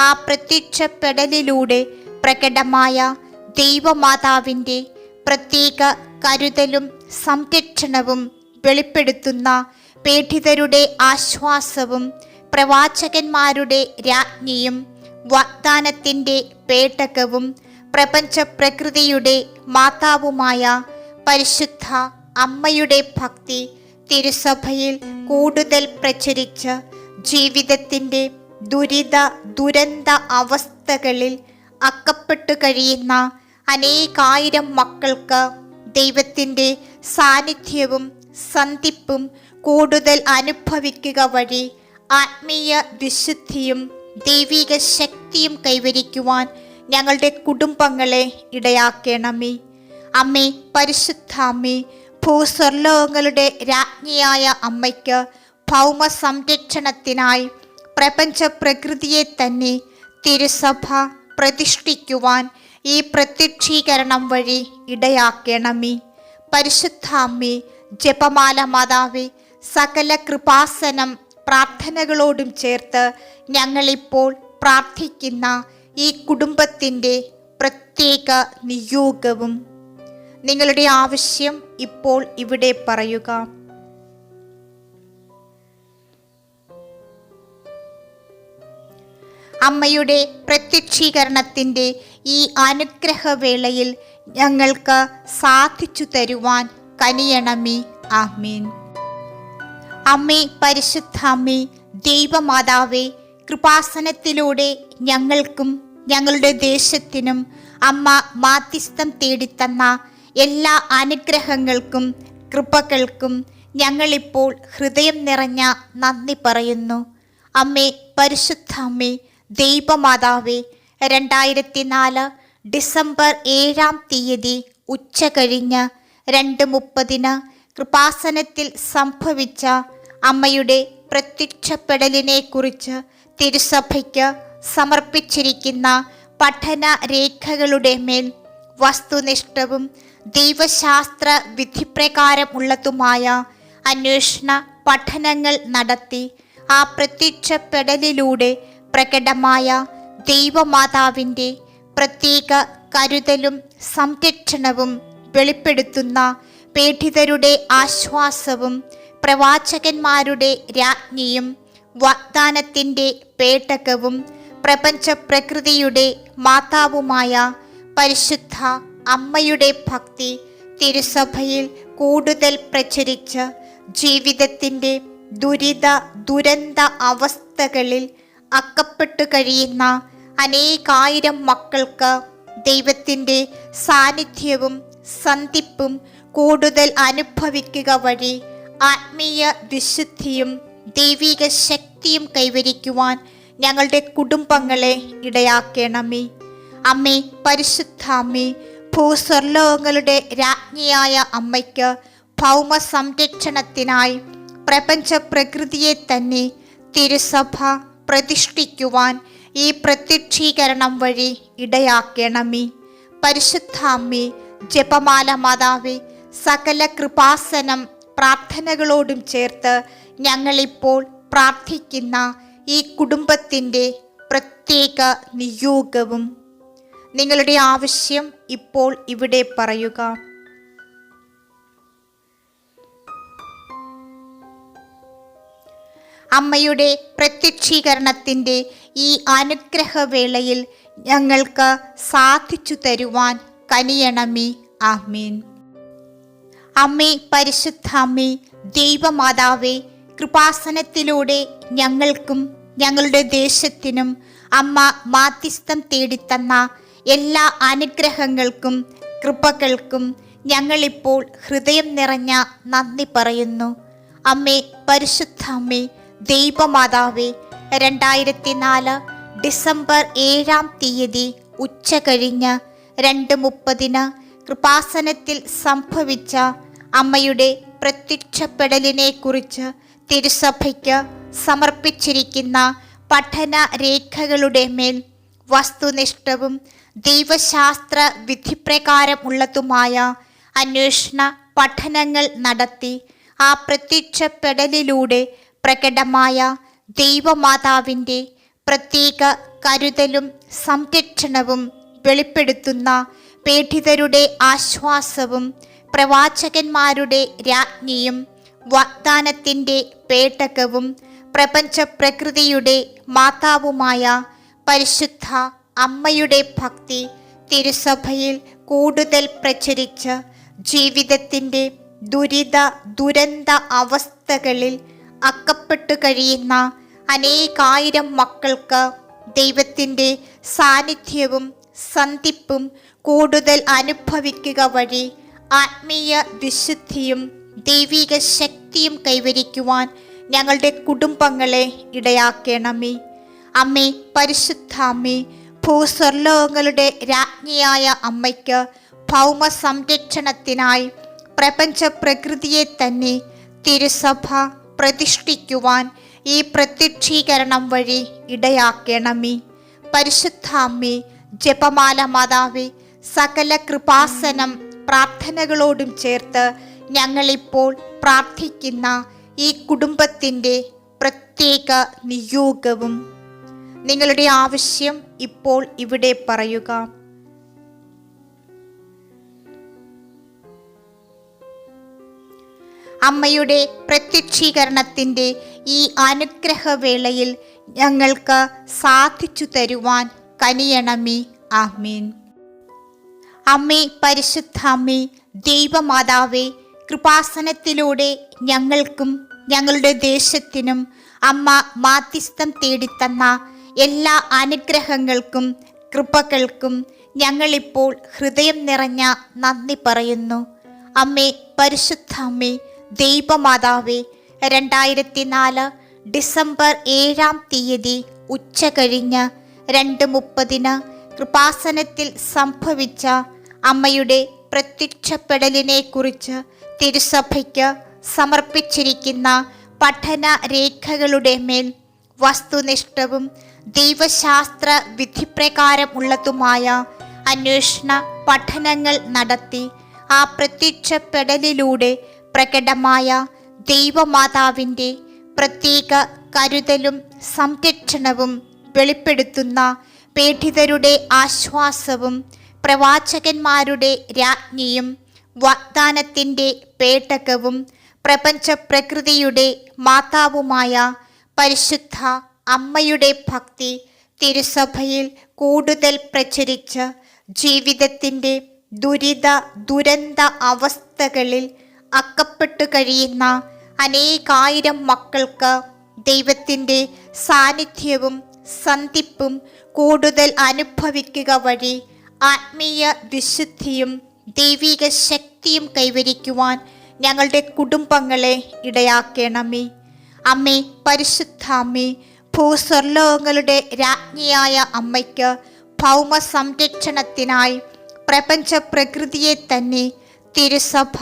ആ പ്രത്യക്ഷപ്പെടലിലൂടെ പ്രകടമായ ദൈവമാതാവിൻ്റെ പ്രത്യേക കരുതലും സംരക്ഷണവും വെളിപ്പെടുത്തുന്ന പീഡിതരുടെ ആശ്വാസവും പ്രവാചകന്മാരുടെ രാജ്ഞിയും വാഗ്ദാനത്തിൻ്റെ പേടകവും പ്രപഞ്ച പ്രകൃതിയുടെ മാതാവുമായ പരിശുദ്ധ അമ്മയുടെ ഭക്തി തിരുസഭയിൽ കൂടുതൽ പ്രചരിച്ച് ജീവിതത്തിൻ്റെ ദുരന്ത അവസ്ഥകളിൽ അകപ്പെട്ടു കഴിയുന്ന അനേകായിരം മക്കൾക്ക് ദൈവത്തിൻ്റെ സാന്നിധ്യവും സന്ധിപ്പും കൂടുതൽ അനുഭവിക്കുക വഴി ആത്മീയ വിശുദ്ധിയും ദൈവിക ശക്തിയും കൈവരിക്കുവാൻ ഞങ്ങളുടെ കുടുംബങ്ങളെ ഇടയാക്കണമേ. അമ്മേ, പരിശുദ്ധ അമ്മേ, ഭൂസ്വർലോകങ്ങളുടെ രാജ്ഞിയായ അമ്മയ്ക്ക് ഭൗമ സംരക്ഷണത്തിനായി പ്രപഞ്ച പ്രകൃതിയെ തന്നെ തിരുസഭ പ്രതിഷ്ഠിക്കുവാൻ ഈ പ്രത്യക്ഷീകരണം വഴി ഇടയാക്കണമേ. പരിശുദ്ധ അമ്മേ, ജപമാല മാതാവേ, സകല കൃപാസനം പ്രാർത്ഥനകളോടും ചേർത്ത് ഞങ്ങളിപ്പോൾ പ്രാർത്ഥിക്കുന്ന ഈ കുടുംബത്തിൻ്റെ പ്രത്യേക നിയോഗവും നിങ്ങളുടെ ആവശ്യം ഇപ്പോൾ ഇവിടെ പറയുക. അമ്മയുടെ പ്രത്യക്ഷീകരണത്തിൻ്റെ ഈ അനുഗ്രഹവേളയിൽ ഞങ്ങൾക്ക് സാധിച്ചു തരുവാൻ കനിയണമേ. ആമീൻ. അമ്മേ, പരിശുദ്ധ അമ്മേ, ദൈവമാതാവേ, കൃപാസനത്തിലൂടെ ഞങ്ങൾക്കും ഞങ്ങളുടെ ദേശത്തിനും അമ്മ മാധ്യസ്ഥം തേടിത്തന്ന എല്ലാ അനുഗ്രഹങ്ങൾക്കും കൃപകൾക്കും ഞങ്ങളിപ്പോൾ ഹൃദയം നിറഞ്ഞ നന്ദി പറയുന്നു. അമ്മേ, പരിശുദ്ധ അമ്മേ, ദൈവമാതാവേ, 2004 ഡിസംബർ 7 ഉച്ച കഴിഞ്ഞ് 2:30 കൃപാസനത്തിൽ സംഭവിച്ച അമ്മയുടെ പ്രത്യക്ഷപ്പെടലിനെ കുറിച്ച് തിരുസഭയ്ക്ക് സമർപ്പിച്ചിരിക്കുന്ന പഠന രേഖകളുടെ മേൽ വസ്തുനിഷ്ഠവും ദൈവശാസ്ത്ര വിധിപ്രകാരം ഉള്ളതുമായ അന്വേഷണ പഠനങ്ങൾ നടത്തി ആ പ്രത്യക്ഷപ്പെടലിലൂടെ പ്രകടമായ ദൈവമാതാവിൻ്റെ പ്രത്യേക കരുതലും സംരക്ഷണവും വെളിപ്പെടുത്തുന്ന പീഡിതരുടെ ആശ്വാസവും പ്രവാചകന്മാരുടെ രാജ്ഞിയും വാഗ്ദാനത്തിൻ്റെ പേടകവും പ്രപഞ്ച പ്രകൃതിയുടെ മാതാവുമായ പരിശുദ്ധ അമ്മയുടെ ഭക്തി തിരുസഭയിൽ കൂടുതൽ പ്രചരിച്ച് ജീവിതത്തിൻ്റെ ദുരന്ത അവസ്ഥകളിൽ അകപ്പെട്ടു കഴിയുന്ന അനേകായിരം മക്കൾക്ക് ദൈവത്തിൻ്റെ സാന്നിധ്യവും സന്ധിപ്പും കൂടുതൽ അനുഭവിക്കുക വഴി ആത്മീയ വിശുദ്ധിയും ദൈവിക ശക്തിയും കൈവരിക്കുവാൻ ഞങ്ങളുടെ കുടുംബങ്ങളെ ഇടയാക്കണമേ. അമ്മേ, പരിശുദ്ധ അമ്മേ, ഭൂസ്വർലോകങ്ങളുടെ രാജ്ഞിയായ അമ്മയ്ക്ക് ഭൗമ സംരക്ഷണത്തിനായി പ്രപഞ്ച പ്രകൃതിയെ തന്നെ തിരുസഭ പ്രതിഷ്ഠിക്കുവാൻ ഈ പ്രത്യക്ഷീകരണം വഴി ഇടയാക്കണമേ. പരിശുദ്ധ അമ്മേ, ജപമാല മാതാവേ, സകല കൃപാസനം പ്രാർത്ഥനകളോടും ചേർത്ത് ഞങ്ങളിപ്പോൾ പ്രാർത്ഥിക്കുന്ന ഈ കുടുംബത്തിൻ്റെ പ്രത്യേക നിയോഗവും നിങ്ങളുടെ ആവശ്യം ഇപ്പോൾ ഇവിടെ പറയുക. അമ്മയുടെ പ്രത്യക്ഷീകരണത്തിൻ്റെ ഈ അനുഗ്രഹവേളയിൽ ഞങ്ങൾക്ക് സാധിച്ചു തരുവാൻ കനിയണമേ. ആമേൻ. അമ്മേ, പരിശുദ്ധ അമ്മേ, ദൈവമാതാവേ, കൃപാസനത്തിലൂടെ ഞങ്ങൾക്കും ഞങ്ങളുടെ ദേശത്തിനും അമ്മ മാധ്യസ്ഥം തേടിത്തന്ന എല്ലാ അനുഗ്രഹങ്ങൾക്കും കൃപകൾക്കും ഞങ്ങളിപ്പോൾ ഹൃദയം നിറഞ്ഞ നന്ദി പറയുന്നു. അമ്മേ, പരിശുദ്ധ അമ്മേ, ദൈവമാതാവേ, 2004 ഡിസംബർ 7 ഉച്ച കഴിഞ്ഞ് 2:30 കൃപാസനത്തിൽ സംഭവിച്ച അമ്മയുടെ പ്രത്യക്ഷപ്പെടലിനെ കുറിച്ച് തിരുസഭയ്ക്ക് സമർപ്പിച്ചിരിക്കുന്ന പഠന രേഖകളുടെ മേൽ വസ്തുനിഷ്ഠവും ദൈവശാസ്ത്ര വിധിപ്രകാരം ഉള്ളതുമായ അന്വേഷണ പഠനങ്ങൾ നടത്തി ആ പ്രത്യക്ഷപ്പെടലിലൂടെ പ്രകടമായ ദൈവമാതാവിൻ്റെ പ്രത്യേക കരുതലും സംരക്ഷണവും വെളിപ്പെടുത്തുന്ന പീഡിതരുടെ ആശ്വാസവും പ്രവാചകന്മാരുടെ രാജ്ഞിയും വാഗ്ദാനത്തിൻ്റെ പേടകവും പ്രപഞ്ച പ്രകൃതിയുടെ മാതാവുമായ പരിശുദ്ധ അമ്മയുടെ ഭക്തി തിരുസഭയിൽ കൂടുതൽ പ്രചരിച്ച് ജീവിതത്തിൻ്റെ ദുരന്ത അവസ്ഥകളിൽ അകപ്പെട്ടു കഴിയുന്ന അനേകായിരം മക്കൾക്ക് ദൈവത്തിൻ്റെ സാന്നിധ്യവും സന്ധിപ്പും കൂടുതൽ അനുഭവിക്കുക വഴി ആത്മീയ വിശുദ്ധിയും ദൈവിക ശക്തിയും കൈവരിക്കുവാൻ ഞങ്ങളുടെ കുടുംബങ്ങളെ ഇടയാക്കണമേ. അമ്മേ, പരിശുദ്ധ അമ്മേ, ഭൂസ്വർലോകങ്ങളുടെ രാജ്ഞിയായ അമ്മയ്ക്ക് ഭൗമ സംരക്ഷണത്തിനായി പ്രപഞ്ച പ്രകൃതിയെ തന്നെ തിരുസഭ പ്രതിഷ്ഠിക്കുവാൻ ഈ പ്രത്യക്ഷീകരണം വഴി ഇടയാക്കണമേ. പരിശുദ്ധ അമ്മേ, ജപമാല മാതാവേ, സകല കൃപാസനം പ്രാർത്ഥനകളോടും ചേർത്ത് ഞങ്ങളിപ്പോൾ പ്രാർത്ഥിക്കുന്ന ഈ കുടുംബത്തിൻ്റെ പ്രത്യേക നിയോഗവും നിങ്ങളുടെ ആവശ്യം ഇപ്പോൾ ഇവിടെ പറയുക. അമ്മയുടെ പ്രത്യക്ഷീകരണത്തിൻ്റെ ഈ അനുഗ്രഹവേളയിൽ ഞങ്ങൾക്ക് സാധിച്ചു തരുവാൻ കനിയണമേ. ആമേൻ. അമ്മേ, പരിശുദ്ധ അമ്മേ, ദൈവമാതാവേ, കൃപാസനത്തിലൂടെ ഞങ്ങൾക്കും ഞങ്ങളുടെ ദേശത്തിനും അമ്മ മാധ്യസ്ഥം തേടിത്തന്ന എല്ലാ അനുഗ്രഹങ്ങൾക്കും കൃപകൾക്കും ഞങ്ങളിപ്പോൾ ഹൃദയം നിറഞ്ഞ നന്ദി പറയുന്നു. അമ്മേ, പരിശുദ്ധ അമ്മേ, ദൈവമാതാവേ, 2004 ഡിസംബർ 7-ാം തീയതി ഉച്ച കഴിഞ്ഞ് 2:30 കൃപാസനത്തിൽ സംഭവിച്ച അമ്മയുടെ പ്രത്യക്ഷപ്പെടലിനെ കുറിച്ച് തിരുസഭയ്ക്ക് സമർപ്പിച്ചിരിക്കുന്ന പഠന രേഖകളുടെ മേൽ വസ്തുനിഷ്ഠവും ദൈവശാസ്ത്ര വിധിപ്രകാരമുള്ളതുമായ അന്വേഷണ പഠനങ്ങൾ നടത്തി ആ പ്രത്യക്ഷപ്പെടലിലൂടെ പ്രകടമായ ദൈവമാതാവിൻ്റെ പ്രത്യേക കരുതലും സംരക്ഷണവും വെളിപ്പെടുത്തുന്ന പീഡിതരുടെ ആശ്വാസവും പ്രവാചകന്മാരുടെ രാജ്ഞിയും വാഗ്ദാനത്തിൻ്റെ പേടകവും പ്രപഞ്ച പ്രകൃതിയുടെ മാതാവുമായ പരിശുദ്ധ അമ്മയുടെ ഭക്തി തിരുസഭയിൽ കൂടുതൽ പ്രചരിച്ച് ജീവിതത്തിൻ്റെ ദുരന്ത അവസ്ഥകളിൽ അകപ്പെട്ടു കഴിയുന്ന അനേകായിരം മക്കൾക്ക് ദൈവത്തിൻ്റെ സാന്നിധ്യവും സന്ധിപ്പും കൂടുതൽ അനുഭവിക്കുക വഴി ആത്മീയ വിശുദ്ധിയും ദൈവിക ശക്തിയും കൈവരിക്കുവാൻ ഞങ്ങളുടെ കുടുംബങ്ങളെ ഇടയാക്കണമേ. അമ്മേ, പരിശുദ്ധ അമ്മേ, ഭൂസ്വർലോകങ്ങളുടെ രാജ്ഞിയായ അമ്മയ്ക്ക് ഭൗമ സംരക്ഷണത്തിനായി പ്രപഞ്ച പ്രകൃതിയെ തന്നെ തിരുസഭ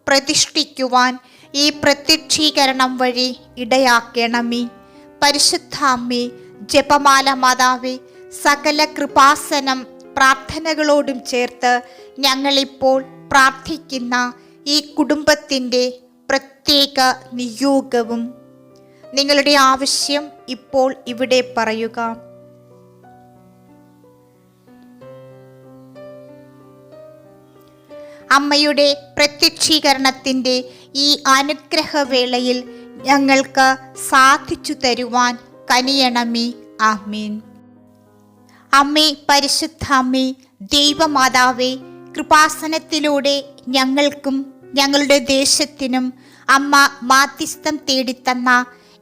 പ്രതിഷ്ഠിക്കുവാൻ ഈ പ്രത്യക്ഷീകരണം വഴി ഇടയാക്കണമേ. പരിശുദ്ധ അമ്മേ, ജപമാല മാതാവേ, സകല കൃപാസനം പ്രാർത്ഥനകളോടും ചേർത്ത് ഞങ്ങളിപ്പോൾ പ്രാർത്ഥിക്കുന്ന ഈ കുടുംബത്തിൻ്റെ പ്രത്യേക നിയോഗവും നിങ്ങളുടെ ആവശ്യം ഇപ്പോൾ ഇവിടെ പറയുക. അമ്മയുടെ പ്രത്യക്ഷീകരണത്തിൻ്റെ ഈ അനുഗ്രഹവേളയിൽ ഞങ്ങൾക്ക് സാധിച്ചു തരുവാൻ കനിയണമേ. ആമേൻ. അമ്മേ, പരിശുദ്ധ അമ്മേ, ദൈവമാതാവേ, കൃപാസനത്തിലൂടെ ഞങ്ങൾക്കും ഞങ്ങളുടെ ദേശത്തിനും അമ്മ മാധ്യസ്ഥം തേടിത്തന്ന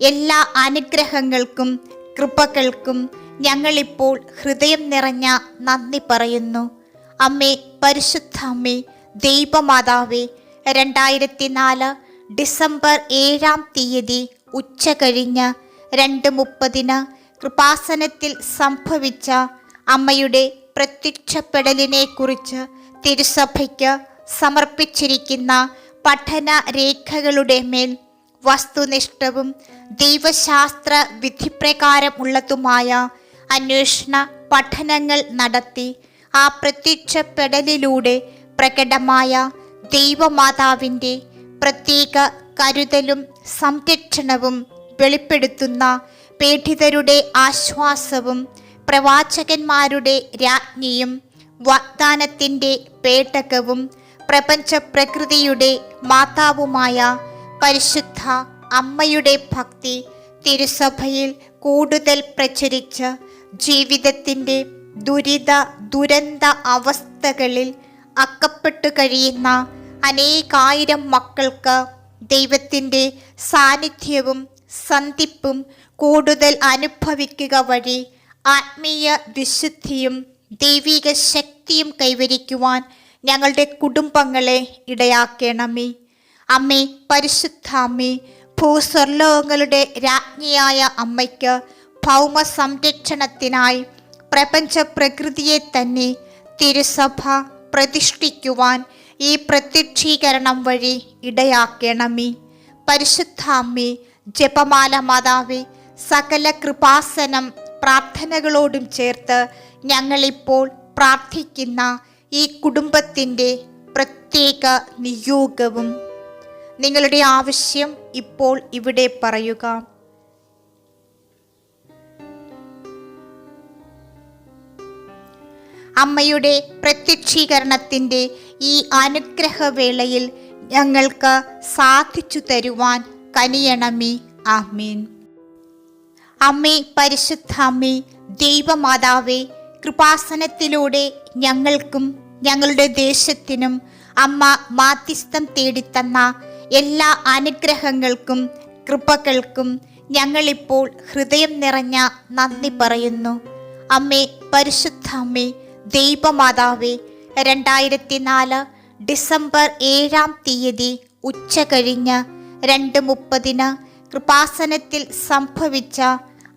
എല്ലാ അനുഗ്രഹങ്ങൾക്കും കൃപകൾക്കും ഞങ്ങളിപ്പോൾ ഹൃദയം നിറഞ്ഞ നന്ദി പറയുന്നു. അമ്മേ, പരിശുദ്ധ അമ്മേ, ദൈവമാതാവേ, 2004 ഡിസംബർ 7-ാം തീയതി ഉച്ച കഴിഞ്ഞ് 2:30 കൃപാസനത്തിൽ സംഭവിച്ച അമ്മയുടെ പ്രത്യക്ഷപ്പെടലിനെ കുറിച്ച് തിരുസഭയ്ക്ക് സമർപ്പിച്ചിരിക്കുന്ന പഠന രേഖകളുടെ മേൽ വസ്തുനിഷ്ഠവും ദൈവശാസ്ത്ര വിധിപ്രകാരമുള്ളതുമായ അന്വേഷണ പഠനങ്ങൾ നടത്തി ആ പ്രത്യക്ഷപ്പെടലിലൂടെ പ്രകടമായ ദൈവമാതാവിൻ്റെ പ്രത്യേക കരുതലും സംരക്ഷണവും വെളിപ്പെടുത്തുന്ന പീഡിതരുടെ ആശ്വാസവും പ്രവാചകന്മാരുടെ രാജ്ഞിയും വാഗ്ദാനത്തിൻ്റെ പേടകവും പ്രപഞ്ച പ്രകൃതിയുടെ മാതാവുമായ പരിശുദ്ധ അമ്മയുടെ ഭക്തി തിരുസഭയിൽ കൂടുതൽ പ്രചരിച്ച് ജീവിതത്തിൻ്റെ ദുരന്ത അവസ്ഥകളിൽ അകപ്പെട്ടു കഴിയുന്ന അനേകായിരം മക്കൾക്ക് ദൈവത്തിൻ്റെ സാന്നിധ്യവും സന്ധിപ്പും കൂടുതൽ അനുഭവിക്കുക വഴി ആത്മീയ വിശുദ്ധിയും ദൈവിക ശക്തിയും കൈവരിക്കുവാൻ ഞങ്ങളുടെ കുടുംബങ്ങളെ ഇടയാക്കണമേ. അമ്മേ, പരിശുദ്ധ അമ്മേ, ഭൂസ്വർലോകങ്ങളുടെ രാജ്ഞിയായ അമ്മയ്ക്ക് ഭൗമ സംരക്ഷണത്തിനായി പ്രപഞ്ച പ്രകൃതിയെ തന്നെ തിരുസഭ പ്രതിഷ്ഠിക്കുവാൻ ഈ പ്രത്യക്ഷീകരണം വഴി ഇടയാക്കണമേ. പരിശുദ്ധ അമ്മേ, ജപമാല മാതാവേ, സകല കൃപാസനം പ്രാർത്ഥനകളോടും ചേർത്ത് ഞങ്ങളിപ്പോൾ പ്രാർത്ഥിക്കുന്ന ഈ കുടുംബത്തിൻ്റെ പ്രത്യേക നിയോഗവും നിങ്ങളുടെ ആവശ്യം ഇപ്പോൾ ഇവിടെ പറയുക. അമ്മയുടെ പ്രത്യക്ഷീകരണത്തിൻ്റെ ഈ അനുഗ്രഹവേളയിൽ ഞങ്ങൾക്ക് സാധിച്ചു തരുവാൻ കനിയണമേ. ആമേൻ. അമ്മേ, പരിശുദ്ധ അമ്മേ, ദൈവമാതാവേ, കൃപാസനത്തിലൂടെ ഞങ്ങൾക്കും ഞങ്ങളുടെ ദേശത്തിനും അമ്മ മാധ്യസ്ഥം തേടിത്തന്ന എല്ലാ അനുഗ്രഹങ്ങൾക്കും കൃപകൾക്കും ഞങ്ങളിപ്പോൾ ഹൃദയം നിറഞ്ഞ നന്ദി പറയുന്നു. അമ്മേ, പരിശുദ്ധ അമ്മേ, ദൈവമാതാവേ, 2004 ഡിസംബർ 7 ഉച്ച കഴിഞ്ഞ് 2:30 കൃപാസനത്തിൽ സംഭവിച്ച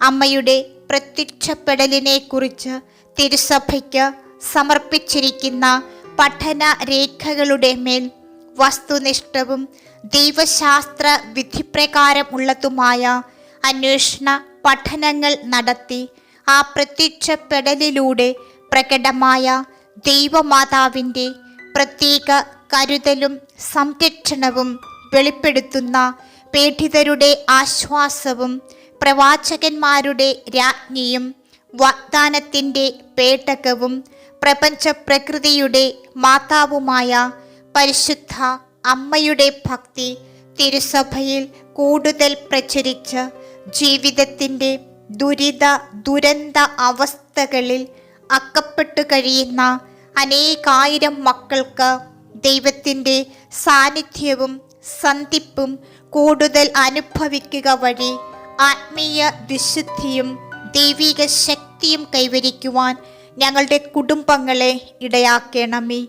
അമ്മയുടെ പ്രത്യക്ഷപ്പെടലിനെ കുറിച്ച് തിരുസഭയ്ക്ക് സമർപ്പിച്ചിരിക്കുന്ന പഠന രേഖകളുടെ മേൽ വസ്തുനിഷ്ഠവും ദൈവശാസ്ത്ര വിധിപ്രകാരം ഉള്ളതുമായ അന്വേഷണ പഠനങ്ങൾ നടത്തി ആ പ്രത്യക്ഷപ്പെടലിലൂടെ പ്രകടമായ ദൈവമാതാവിൻ്റെ പ്രത്യേക കരുതലും സംരക്ഷണവും വെളിപ്പെടുത്തുന്ന പീഡിതരുടെ ആശ്വാസവും പ്രവാചകന്മാരുടെ രാജ്ഞിയും വാഗ്ദാനത്തിൻ്റെ പേടകവും പ്രപഞ്ച പ്രകൃതിയുടെ മാതാവുമായ പരിശുദ്ധ അമ്മയുടെ ഭക്തി തിരുസഭയിൽ കൂടുതൽ പ്രചരിച്ച് ജീവിതത്തിൻ്റെ ദുരന്ത അവസ്ഥകളിൽ അകപ്പെട്ടു കഴിയുന്ന അനേകായിരം മക്കൾക്ക് ദൈവത്തിൻ്റെ സാന്നിധ്യവും സന്ധിപ്പും കൂടുതൽ അനുഭവിക്കുക വഴി ആത്മീയ വിശുദ്ധിയും ദൈവിക ശക്തിയും കൈവരിക്കുവാൻ ഞങ്ങളുടെ കുടുംബങ്ങളെ ഇടയാക്കണമേ.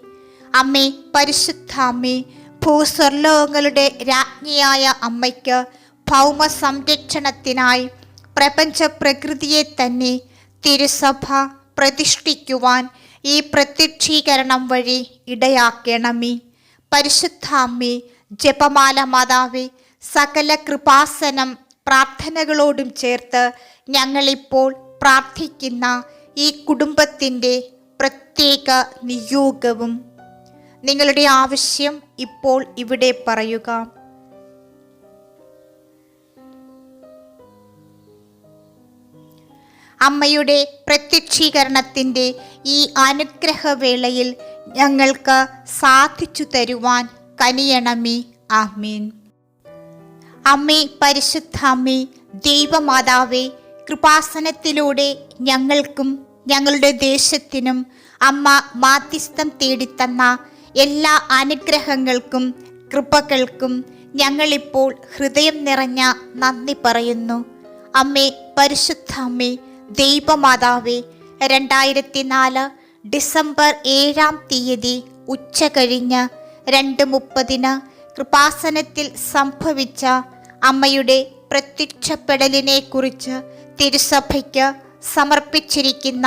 അമ്മേ, പരിശുദ്ധ അമ്മേ, ഭൂസ്വർലോകങ്ങളുടെ രാജ്ഞിയായ അമ്മയ്ക്ക് ഭൗമ സംരക്ഷണത്തിനായി പ്രപഞ്ച പ്രകൃതിയെ തന്നെ തിരുസഭ പ്രതിഷ്ഠിക്കുവാൻ ഈ പ്രത്യക്ഷീകരണം വഴി ഇടയാക്കണമേ. പരിശുദ്ധ അമ്മേ, ജപമാല മാതാവേ, സകല കൃപാസനം പ്രാർത്ഥനകളോടും ചേർത്ത് ഞങ്ങളിപ്പോൾ പ്രാർത്ഥിക്കുന്ന ഈ കുടുംബത്തിൻ്റെ പ്രത്യേക നിയോഗവും നിങ്ങളുടെ ആവശ്യം ഇപ്പോൾ ഇവിടെ പറയുക. അമ്മയുടെ പ്രത്യക്ഷീകരണത്തിൻ്റെ ഈ അനുഗ്രഹവേളയിൽ ഞങ്ങൾക്ക് സാധിച്ചു തരുവാൻ കനിയണമേ. ആമേൻ. അമ്മേ, പരിശുദ്ധ അമ്മേ, ദൈവമാതാവേ, കൃപാസനത്തിലൂടെ ഞങ്ങൾക്കും ഞങ്ങളുടെ ദേശത്തിനും അമ്മ മാധ്യസ്ഥം തേടിത്തന്ന എല്ലാ അനുഗ്രഹങ്ങൾക്കും കൃപകൾക്കും ഞങ്ങളിപ്പോൾ ഹൃദയം നിറഞ്ഞ നന്ദി പറയുന്നു. അമ്മേ, പരിശുദ്ധ അമ്മേ, ദൈവമാതാവേ, 2004 ഡിസംബർ 7 ഉച്ച കഴിഞ്ഞ് 2:30 കൃപാസനത്തിൽ സംഭവിച്ച അമ്മയുടെ പ്രത്യക്ഷപ്പെടലിനെ കുറിച്ച് തിരുസഭയ്ക്ക് സമർപ്പിച്ചിരിക്കുന്ന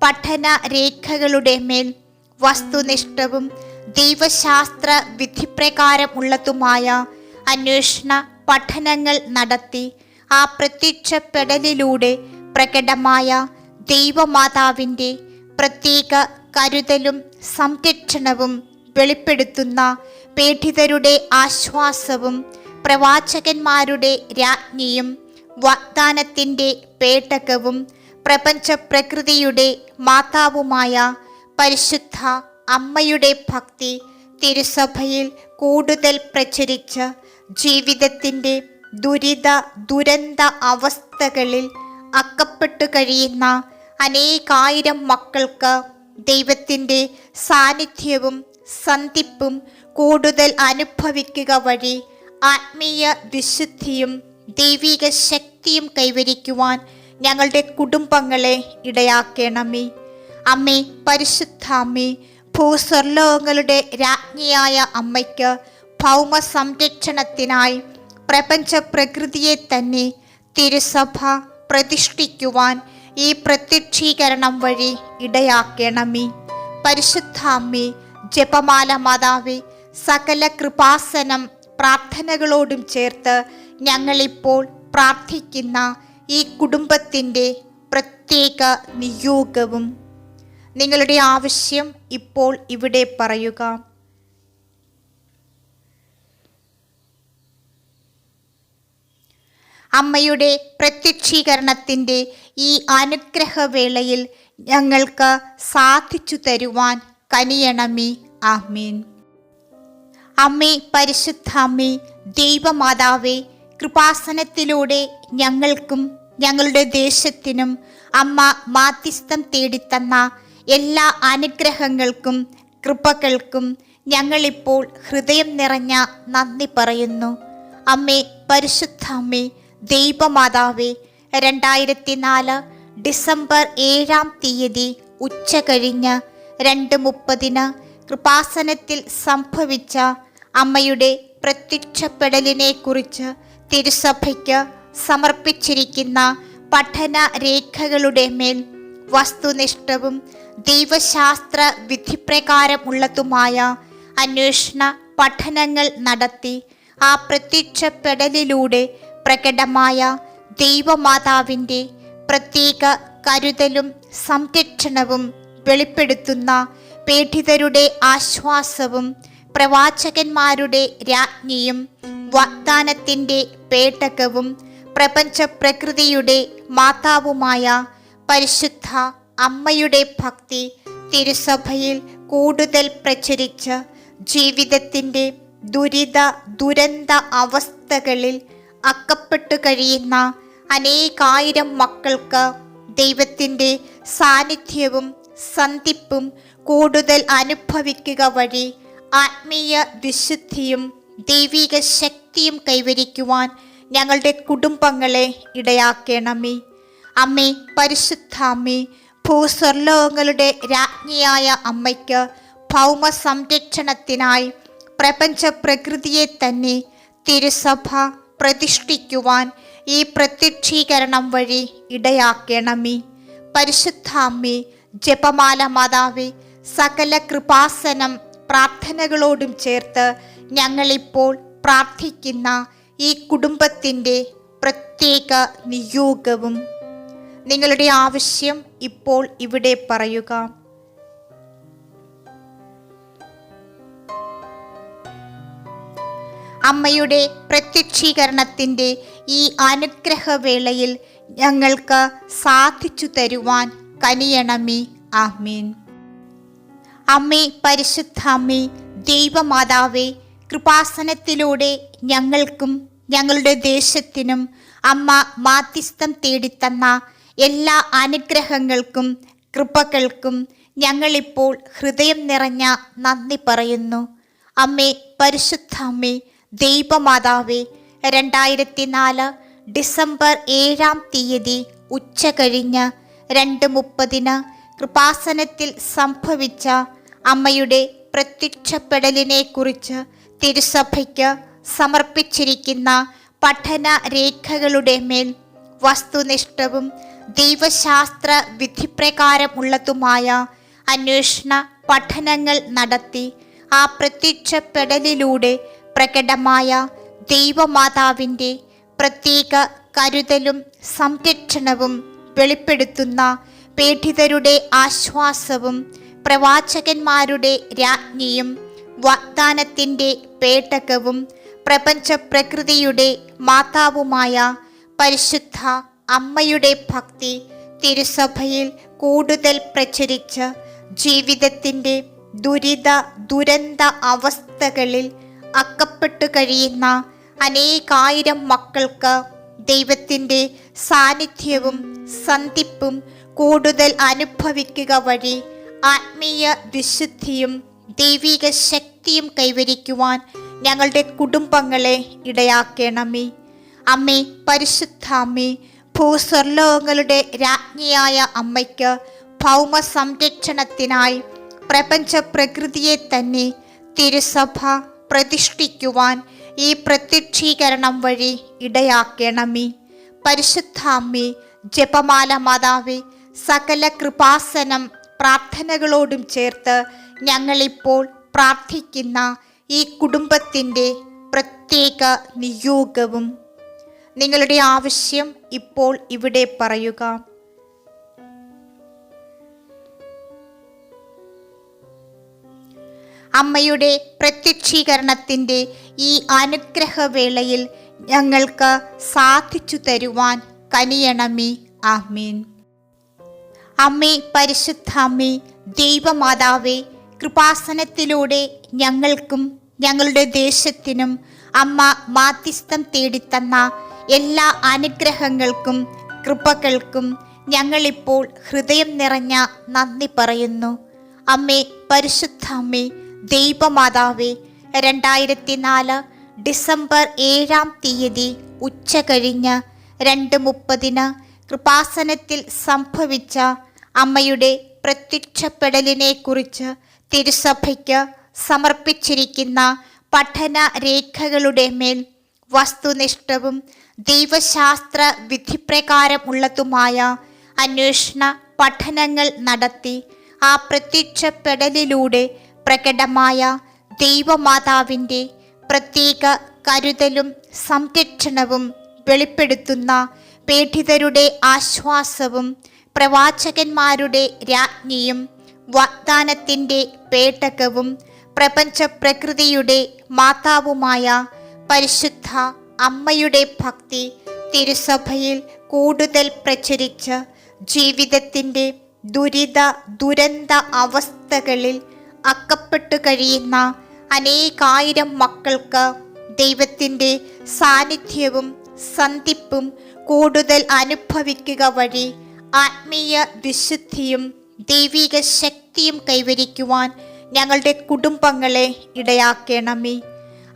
പഠന രേഖകളുടെ മേൽ വസ്തുനിഷ്ഠവും ദൈവശാസ്ത്ര വിധിപ്രകാരം ഉള്ളതുമായ അന്വേഷണ പഠനങ്ങൾ നടത്തി ആ പ്രത്യക്ഷപ്പെടലിലൂടെ പ്രകടമായ ദൈവമാതാവിൻ്റെ പ്രത്യേക കരുതലും സംരക്ഷണവും വെളിപ്പെടുത്തുന്ന പീഡിതരുടെ ആശ്വാസവും പ്രവാചകന്മാരുടെ രാജ്ഞിയും വാഗ്ദാനത്തിൻ്റെ പേടകവും പ്രപഞ്ച പ്രകൃതിയുടെ മാതാവുമായ പരിശുദ്ധ അമ്മയുടെ ഭക്തി തിരുസഭയിൽ കൂടുതൽ പ്രചരിച്ച് ജീവിതത്തിൻ്റെ ദുരന്ത അവസ്ഥകളിൽ അകപ്പെട്ടു കഴിയുന്ന അനേകായിരം മക്കൾക്ക് ദൈവത്തിൻ്റെ സാന്നിധ്യവും സന്ധിപ്പും കൂടുതൽ അനുഭവിക്കുക വഴി ആത്മീയ വിശുദ്ധിയും ദൈവിക ശക്തിയും കൈവരിക്കുവാൻ ഞങ്ങളുടെ കുടുംബങ്ങളെ ഇടയാക്കണമേ. അമ്മേ, പരിശുദ്ധ അമ്മേ, ഭൂസ്വർലോകങ്ങളുടെ രാജ്ഞിയായ അമ്മയ്ക്ക് ഭൗമ സംരക്ഷണത്തിനായി പ്രപഞ്ച പ്രകൃതിയെ തന്നെ തിരുസഭ പ്രതിഷ്ഠിക്കുവാൻ ഈ പ്രത്യക്ഷീകരണം വഴി ഇടയാക്കണമേ. പരിശുദ്ധ അമ്മേ, ജപമാല മാതാവേ, സകല കൃപാസനം പ്രാർത്ഥനകളോടും ചേർത്ത് ഞങ്ങളിപ്പോൾ പ്രാർത്ഥിക്കുന്ന ഈ കുടുംബത്തിൻ്റെ പ്രത്യേക നിയോഗവും നിങ്ങളുടെ ആവശ്യം ഇപ്പോൾ ഇവിടെ പറയുക. അമ്മയുടെ പ്രത്യക്ഷീകരണത്തിൻ്റെ ഈ അനുഗ്രഹവേളയിൽ ഞങ്ങൾക്ക് സാധിച്ചു തരുവാൻ കനിയണമേ. ആമേൻ. അമ്മേ, പരിശുദ്ധ അമ്മേ, ദൈവമാതാവേ, കൃപാസനത്തിലൂടെ ഞങ്ങൾക്കും ഞങ്ങളുടെ ദേശത്തിനും അമ്മ മാധ്യസ്ഥം തേടിത്തന്ന എല്ലാ അനുഗ്രഹങ്ങൾക്കും കൃപകൾക്കും ഞങ്ങളിപ്പോൾ ഹൃദയം നിറഞ്ഞ നന്ദി പറയുന്നു. അമ്മേ, പരിശുദ്ധ അമ്മേ, ദൈവമാതാവേ, 2004 ഡിസംബർ 7 ഉച്ച കഴിഞ്ഞ് 2:30 കൃപാസനത്തിൽ സംഭവിച്ച അമ്മയുടെ പ്രത്യക്ഷപ്പെടലിനെക്കുറിച്ച് തിരുസഭയ്ക്ക് സമർപ്പിച്ചിരിക്കുന്ന പഠന രേഖകളുടെ മേൽ വസ്തുനിഷ്ഠവും ദൈവശാസ്ത്ര വിധിപ്രകാരമുള്ളതുമായ അന്വേഷണ പഠനങ്ങൾ നടത്തി ആ പ്രത്യക്ഷപ്പെടലിലൂടെ പ്രകടമായ ദൈവമാതാവിൻ്റെ പ്രത്യേക കരുതലും സംരക്ഷണവും വെളിപ്പെടുത്തുന്ന പീഡിതരുടെ ആശ്വാസവും പ്രവാചകന്മാരുടെ രാജ്ഞിയും വാഗ്ദാനത്തിൻ്റെ പേടകവും പ്രപഞ്ച പ്രകൃതിയുടെ മാതാവുമായ പരിശുദ്ധ അമ്മയുടെ ഭക്തി തിരുസഭയിൽ കൂടുതൽ പ്രചരിച്ച് ജീവിതത്തിൻ്റെ ദുരന്ത അവസ്ഥകളിൽ അകപ്പെട്ടു കഴിയുന്ന അനേകായിരം മക്കൾക്ക് ദൈവത്തിൻ്റെ സാന്നിധ്യവും സന്ധിപ്പും കൂടുതൽ അനുഭവിക്കുക വഴി ആത്മീയ വിശുദ്ധിയും ദൈവിക ശക്തിയും കൈവരിക്കുവാൻ ഞങ്ങളുടെ കുടുംബങ്ങളെ ഇടയാക്കണമേ. അമ്മേ, പരിശുദ്ധ അമ്മേ, ഭൂസ്വർലോകങ്ങളുടെ രാജ്ഞിയായ അമ്മയ്ക്ക് ഭൗമ സംരക്ഷണത്തിനായി പ്രപഞ്ച പ്രകൃതിയെ തന്നെ തിരുസഭ പ്രതിഷ്ഠിക്കുവാൻ ഈ പ്രത്യക്ഷീകരണം വഴി ഇടയാക്കണമേ. പരിശുദ്ധ അമ്മേ, ജപമാല മാതാവേ, സകല കൃപാസനം പ്രാർത്ഥനകളോടും ചേർത്ത് ഞങ്ങളിപ്പോൾ പ്രാർത്ഥിക്കുന്ന ഈ കുടുംബത്തിൻ്റെ പ്രത്യേക നിയോഗവും നിങ്ങളുടെ ആവശ്യം ഇപ്പോൾ ഇവിടെ പറയുക. അമ്മയുടെ പ്രത്യക്ഷീകരണത്തിൻ്റെ ഈ അനുഗ്രഹവേളയിൽ ഞങ്ങൾക്ക് സാധിച്ചു തരുവാൻ കനിയണമേ. ആമീൻ. അമ്മേ, പരിശുദ്ധ അമ്മേ, ദൈവമാതാവേ, കൃപാസനത്തിലൂടെ ഞങ്ങൾക്കും ഞങ്ങളുടെ ദേശത്തിനും അമ്മ മാധ്യസ്ഥം തേടിത്തന്ന എല്ലാ അനുഗ്രഹങ്ങൾക്കും കൃപകൾക്കും ഞങ്ങളിപ്പോൾ ഹൃദയം നിറഞ്ഞ നന്ദി പറയുന്നു. അമ്മേ, പരിശുദ്ധ അമ്മേ, ദൈവമാതാവേ, 2004 ഡിസംബർ 7 ഉച്ച കഴിഞ്ഞ് 2:30 കൃപാസനത്തിൽ സംഭവിച്ച അമ്മയുടെ പ്രത്യക്ഷപ്പെടലിനെക്കുറിച്ച് തിരുസഭയ്ക്ക് സമർപ്പിച്ചിരിക്കുന്ന പഠന രേഖകളുടെ മേൽ വസ്തുനിഷ്ഠവും ദൈവശാസ്ത്ര വിധിപ്രകാരമുള്ളതുമായ അന്വേഷണ പഠനങ്ങൾ നടത്തി ആ പ്രത്യക്ഷപ്പെടലിലൂടെ പ്രകടമായ ദൈവമാതാവിൻ്റെ പ്രത്യേക കരുതലും സംരക്ഷണവും വെളിപ്പെടുത്തുന്ന പീഡിതരുടെ ആശ്വാസവും പ്രവാചകന്മാരുടെ രാജ്ഞിയും വാഗ്ദാനത്തിൻ്റെ പേടകവും പ്രപഞ്ച പ്രകൃതിയുടെ മാതാവുമായ പരിശുദ്ധ അമ്മയുടെ ഭക്തി തിരുസഭയിൽ കൂടുതൽ പ്രചരിച്ച് ജീവിതത്തിൻ്റെ ദുരന്ത അവസ്ഥകളിൽ അകപ്പെട്ടു കഴിയുന്ന അനേകായിരം മക്കൾക്ക് ദൈവത്തിൻ്റെ സാന്നിധ്യവും സന്ധിപ്പും കൂടുതൽ അനുഭവിക്കുക വഴി ആത്മീയ വിശുദ്ധിയും ദൈവിക ശക്തിയും കൈവരിക്കുവാൻ ഞങ്ങളുടെ കുടുംബങ്ങളെ ഇടയാക്കണമേ. അമ്മേ, പരിശുദ്ധ അമ്മേ, ഭൂസ്വർലോകങ്ങളുടെ രാജ്ഞിയായ അമ്മയ്ക്ക് ഭൗമ സംരക്ഷണത്തിനായി പ്രപഞ്ച പ്രകൃതിയെ തന്നെ തിരുസഭ പ്രതിഷ്ഠിക്കുവാൻ ഈ പ്രത്യക്ഷീകരണം വഴി ഇടയാക്കണമേ. പരിശുദ്ധ അമ്മേ, ജപമാല മാതാവേ, സകല കൃപാസനം പ്രാർത്ഥനകളോടും ചേർത്ത് ഞങ്ങളിപ്പോൾ പ്രാർത്ഥിക്കുന്ന ഈ കുടുംബത്തിൻ്റെ പ്രത്യേക നിയോഗവും നിങ്ങളുടെ ആവശ്യം ഇപ്പോൾ ഇവിടെ പറയുക. അമ്മയുടെ പ്രത്യക്ഷീകരണത്തിൻ്റെ ഈ അനുഗ്രഹവേളയിൽ ഞങ്ങൾക്ക് സാധിച്ചു തരുവാൻ കനിയണമേ. ആമീൻ. അമ്മേ, പരിശുദ്ധ അമ്മേ, ദൈവമാതാവേ, കൃപാസനത്തിലൂടെ ഞങ്ങൾക്കും ഞങ്ങളുടെ ദേശത്തിനും അമ്മ മാധ്യസ്ഥം തേടിത്തന്ന എല്ലാ അനുഗ്രഹങ്ങൾക്കും കൃപകൾക്കും ഞങ്ങളിപ്പോൾ ഹൃദയം നിറഞ്ഞ നന്ദി പറയുന്നു. അമ്മേ, പരിശുദ്ധ അമ്മേ, ദൈവമാതാവേ, 2004 ഡിസംബർ 7 ഉച്ച കഴിഞ്ഞ് 2:30 കൃപാസനത്തിൽ സംഭവിച്ച അമ്മയുടെ പ്രത്യക്ഷപ്പെടലിനെക്കുറിച്ച് തിരുസഭയ്ക്ക് സമർപ്പിച്ചിരിക്കുന്ന പഠന രേഖകളുടെ മേൽ വസ്തുനിഷ്ഠവും ദൈവശാസ്ത്ര വിധിപ്രകാരമുള്ളതുമായ അന്വേഷണ പഠനങ്ങൾ നടത്തി ആ പ്രത്യക്ഷപ്പെടലിലൂടെ പ്രകടമായ ദൈവമാതാവിൻ്റെ പ്രത്യേക കരുതലും സംരക്ഷണവും വെളിപ്പെടുത്തുന്ന പീഡിതരുടെ ആശ്വാസവും പ്രവാചകന്മാരുടെ രാജ്ഞിയും വാഗ്ദാനത്തിൻ്റെ പേടകവും പ്രപഞ്ച പ്രകൃതിയുടെ മാതാവുമായ പരിശുദ്ധ അമ്മയുടെ ഭക്തി തിരുസഭയിൽ കൂടുതൽ പ്രചരിച്ച് ജീവിതത്തിൻ്റെ ദുരന്ത അവസ്ഥകളിൽ അകപ്പെട്ടു കഴിയുന്ന അനേകായിരം മക്കൾക്ക് ദൈവത്തിൻ്റെ സാന്നിധ്യവും സന്ധിപ്പും കൂടുതൽ അനുഭവിക്കുക വഴി ആത്മീയ വിശുദ്ധിയും ദൈവിക ശക്തിയും കൈവരിക്കുവാൻ ഞങ്ങളുടെ കുടുംബങ്ങളെ ഇടയാക്കണമേ.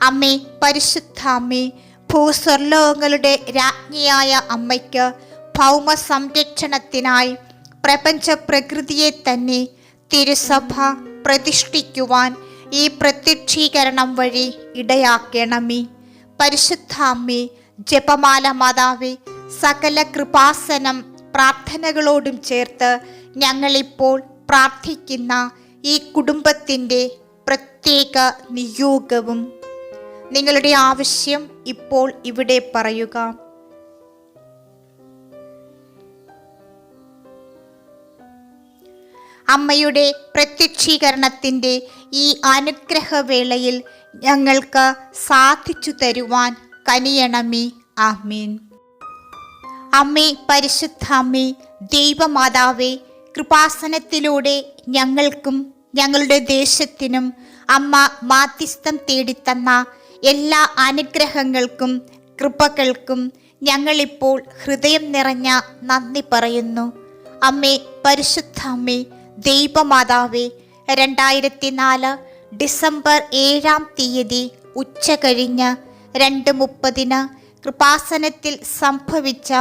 അമ്മേ, പരിശുദ്ധ അമ്മേ, ഭൂസ്വർലോകങ്ങളുടെ രാജ്ഞിയായ അമ്മയ്ക്ക് ഭൗമ സംരക്ഷണത്തിനായി പ്രപഞ്ച പ്രകൃതിയെ തന്നെ തിരുസഭ പ്രതിഷ്ഠിക്കുവാൻ ഈ പ്രത്യക്ഷീകരണം വഴി ഇടയാക്കണമേ. പരിശുദ്ധ അമ്മേ, ജപമാല മാതാവേ, സകല കൃപാസനം പ്രാർത്ഥനകളോടും ചേർത്ത് ഞങ്ങളിപ്പോൾ പ്രാർത്ഥിക്കുന്ന ഈ കുടുംബത്തിൻ്റെ പ്രത്യേക നിയോഗവും നിങ്ങളുടെ ആവശ്യം ഇപ്പോൾ ഇവിടെ പറയുക. അമ്മയുടെ പ്രത്യക്ഷീകരണത്തിൻ്റെ ഈ അനുഗ്രഹവേളയിൽ ഞങ്ങൾക്ക് സാധിച്ചു തരുവാൻ കനിയണമേ. ആമീൻ. അമ്മേ, പരിശുദ്ധ അമ്മേ, ദൈവമാതാവേ, കൃപാസനത്തിലൂടെ ഞങ്ങൾക്കും ഞങ്ങളുടെ ദേശത്തിനും അമ്മ മാധ്യസ്ഥം തേടിത്തന്ന എല്ലാ അനുഗ്രഹങ്ങൾക്കും കൃപകൾക്കും ഞങ്ങളിപ്പോൾ ഹൃദയം നിറഞ്ഞ നന്ദി പറയുന്നു. അമ്മേ, പരിശുദ്ധ അമ്മേ, ദൈവമാതാവേ, 2004 ഡിസംബർ 7 ഉച്ച കഴിഞ്ഞ് 2:30 കൃപാസനത്തിൽ സംഭവിച്ച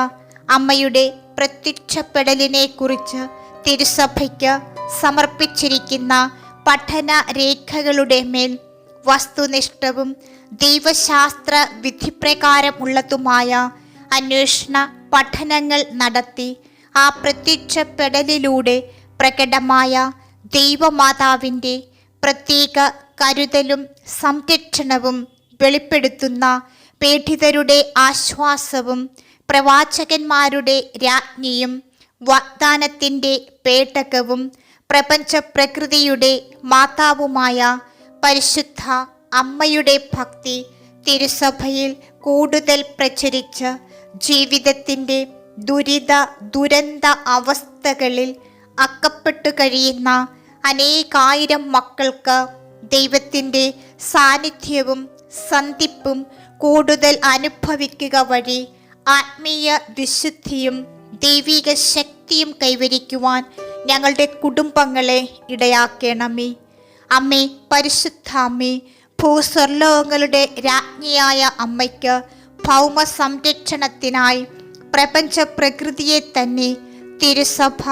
അമ്മയുടെ പ്രത്യക്ഷപ്പെടലിനെ കുറിച്ച് തിരുസഭയ്ക്ക് സമർപ്പിച്ചിരിക്കുന്ന പഠന രേഖകളുടെ മേൽ വസ്തുനിഷ്ഠവും ദൈവശാസ്ത്ര വിധിപ്രകാരമുള്ളതുമായ അന്വേഷണ പഠനങ്ങൾ നടത്തി ആ പ്രത്യക്ഷപ്പെടലിലൂടെ പ്രകടമായ ദൈവമാതാവിൻ്റെ പ്രത്യേക കരുതലും സംരക്ഷണവും വെളിപ്പെടുത്തുന്ന പീഡിതരുടെ ആശ്വാസവും പ്രവാചകന്മാരുടെ രാജ്ഞിയും വാഗ്ദാനത്തിൻ്റെ പേടകവും പ്രപഞ്ച പ്രകൃതിയുടെ മാതാവുമായ പരിശുദ്ധ അമ്മയുടെ ഭക്തി തിരുസഭയിൽ കൂടുതൽ പ്രചരിച്ച് ജീവിതത്തിൻ്റെ ദുരന്ത അവസ്ഥകളിൽ അകപ്പെട്ടു കഴിയുന്ന അനേകായിരം മക്കൾക്ക് ദൈവത്തിൻ്റെ സാന്നിധ്യവും സന്ധിപ്പും കൂടുതൽ അനുഭവിക്കുക വഴി ആത്മീയ വിശുദ്ധിയും ദൈവിക ശക്തിയും കൈവരിക്കുവാൻ ഞങ്ങളുടെ കുടുംബങ്ങളെ ഇടയാക്കണമേ. അമ്മേ, പരിശുദ്ധ അമ്മേ, ഭൂസ്വർലോകങ്ങളുടെ രാജ്ഞിയായ അമ്മയ്ക്ക് ഭൗമ സംരക്ഷണത്തിനായി പ്രപഞ്ച പ്രകൃതിയെ തന്നെ തിരുസഭ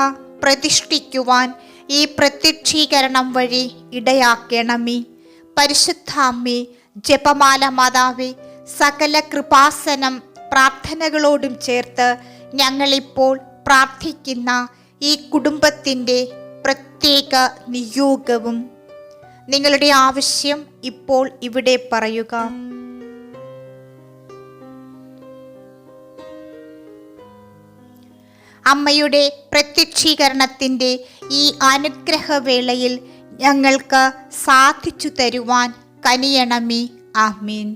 പ്രതിഷ്ഠിക്കുവാൻ ഈ പ്രത്യക്ഷീകരണം വഴി ഇടയാക്കണമേ. പരിശുദ്ധ അമ്മേ, ജപമാല മാതാവേ, സകല കൃപാസനം പ്രാർത്ഥനകളോടും ചേർത്ത് ഞങ്ങളിപ്പോൾ പ്രാർത്ഥിക്കുന്ന ഈ കുടുംബത്തിൻ്റെ പ്രത്യേക നിയോഗവും നിങ്ങളുടെ ആവശ്യം ഇപ്പോൾ ഇവിടെ പറയുക. അമ്മയുടെ പ്രത്യക്ഷീകരണത്തിൻ്റെ ഈ അനുഗ്രഹവേളയിൽ ഞങ്ങൾക്ക് സാധിച്ചു തരുവാൻ കനിയണമേ. ആമീൻ.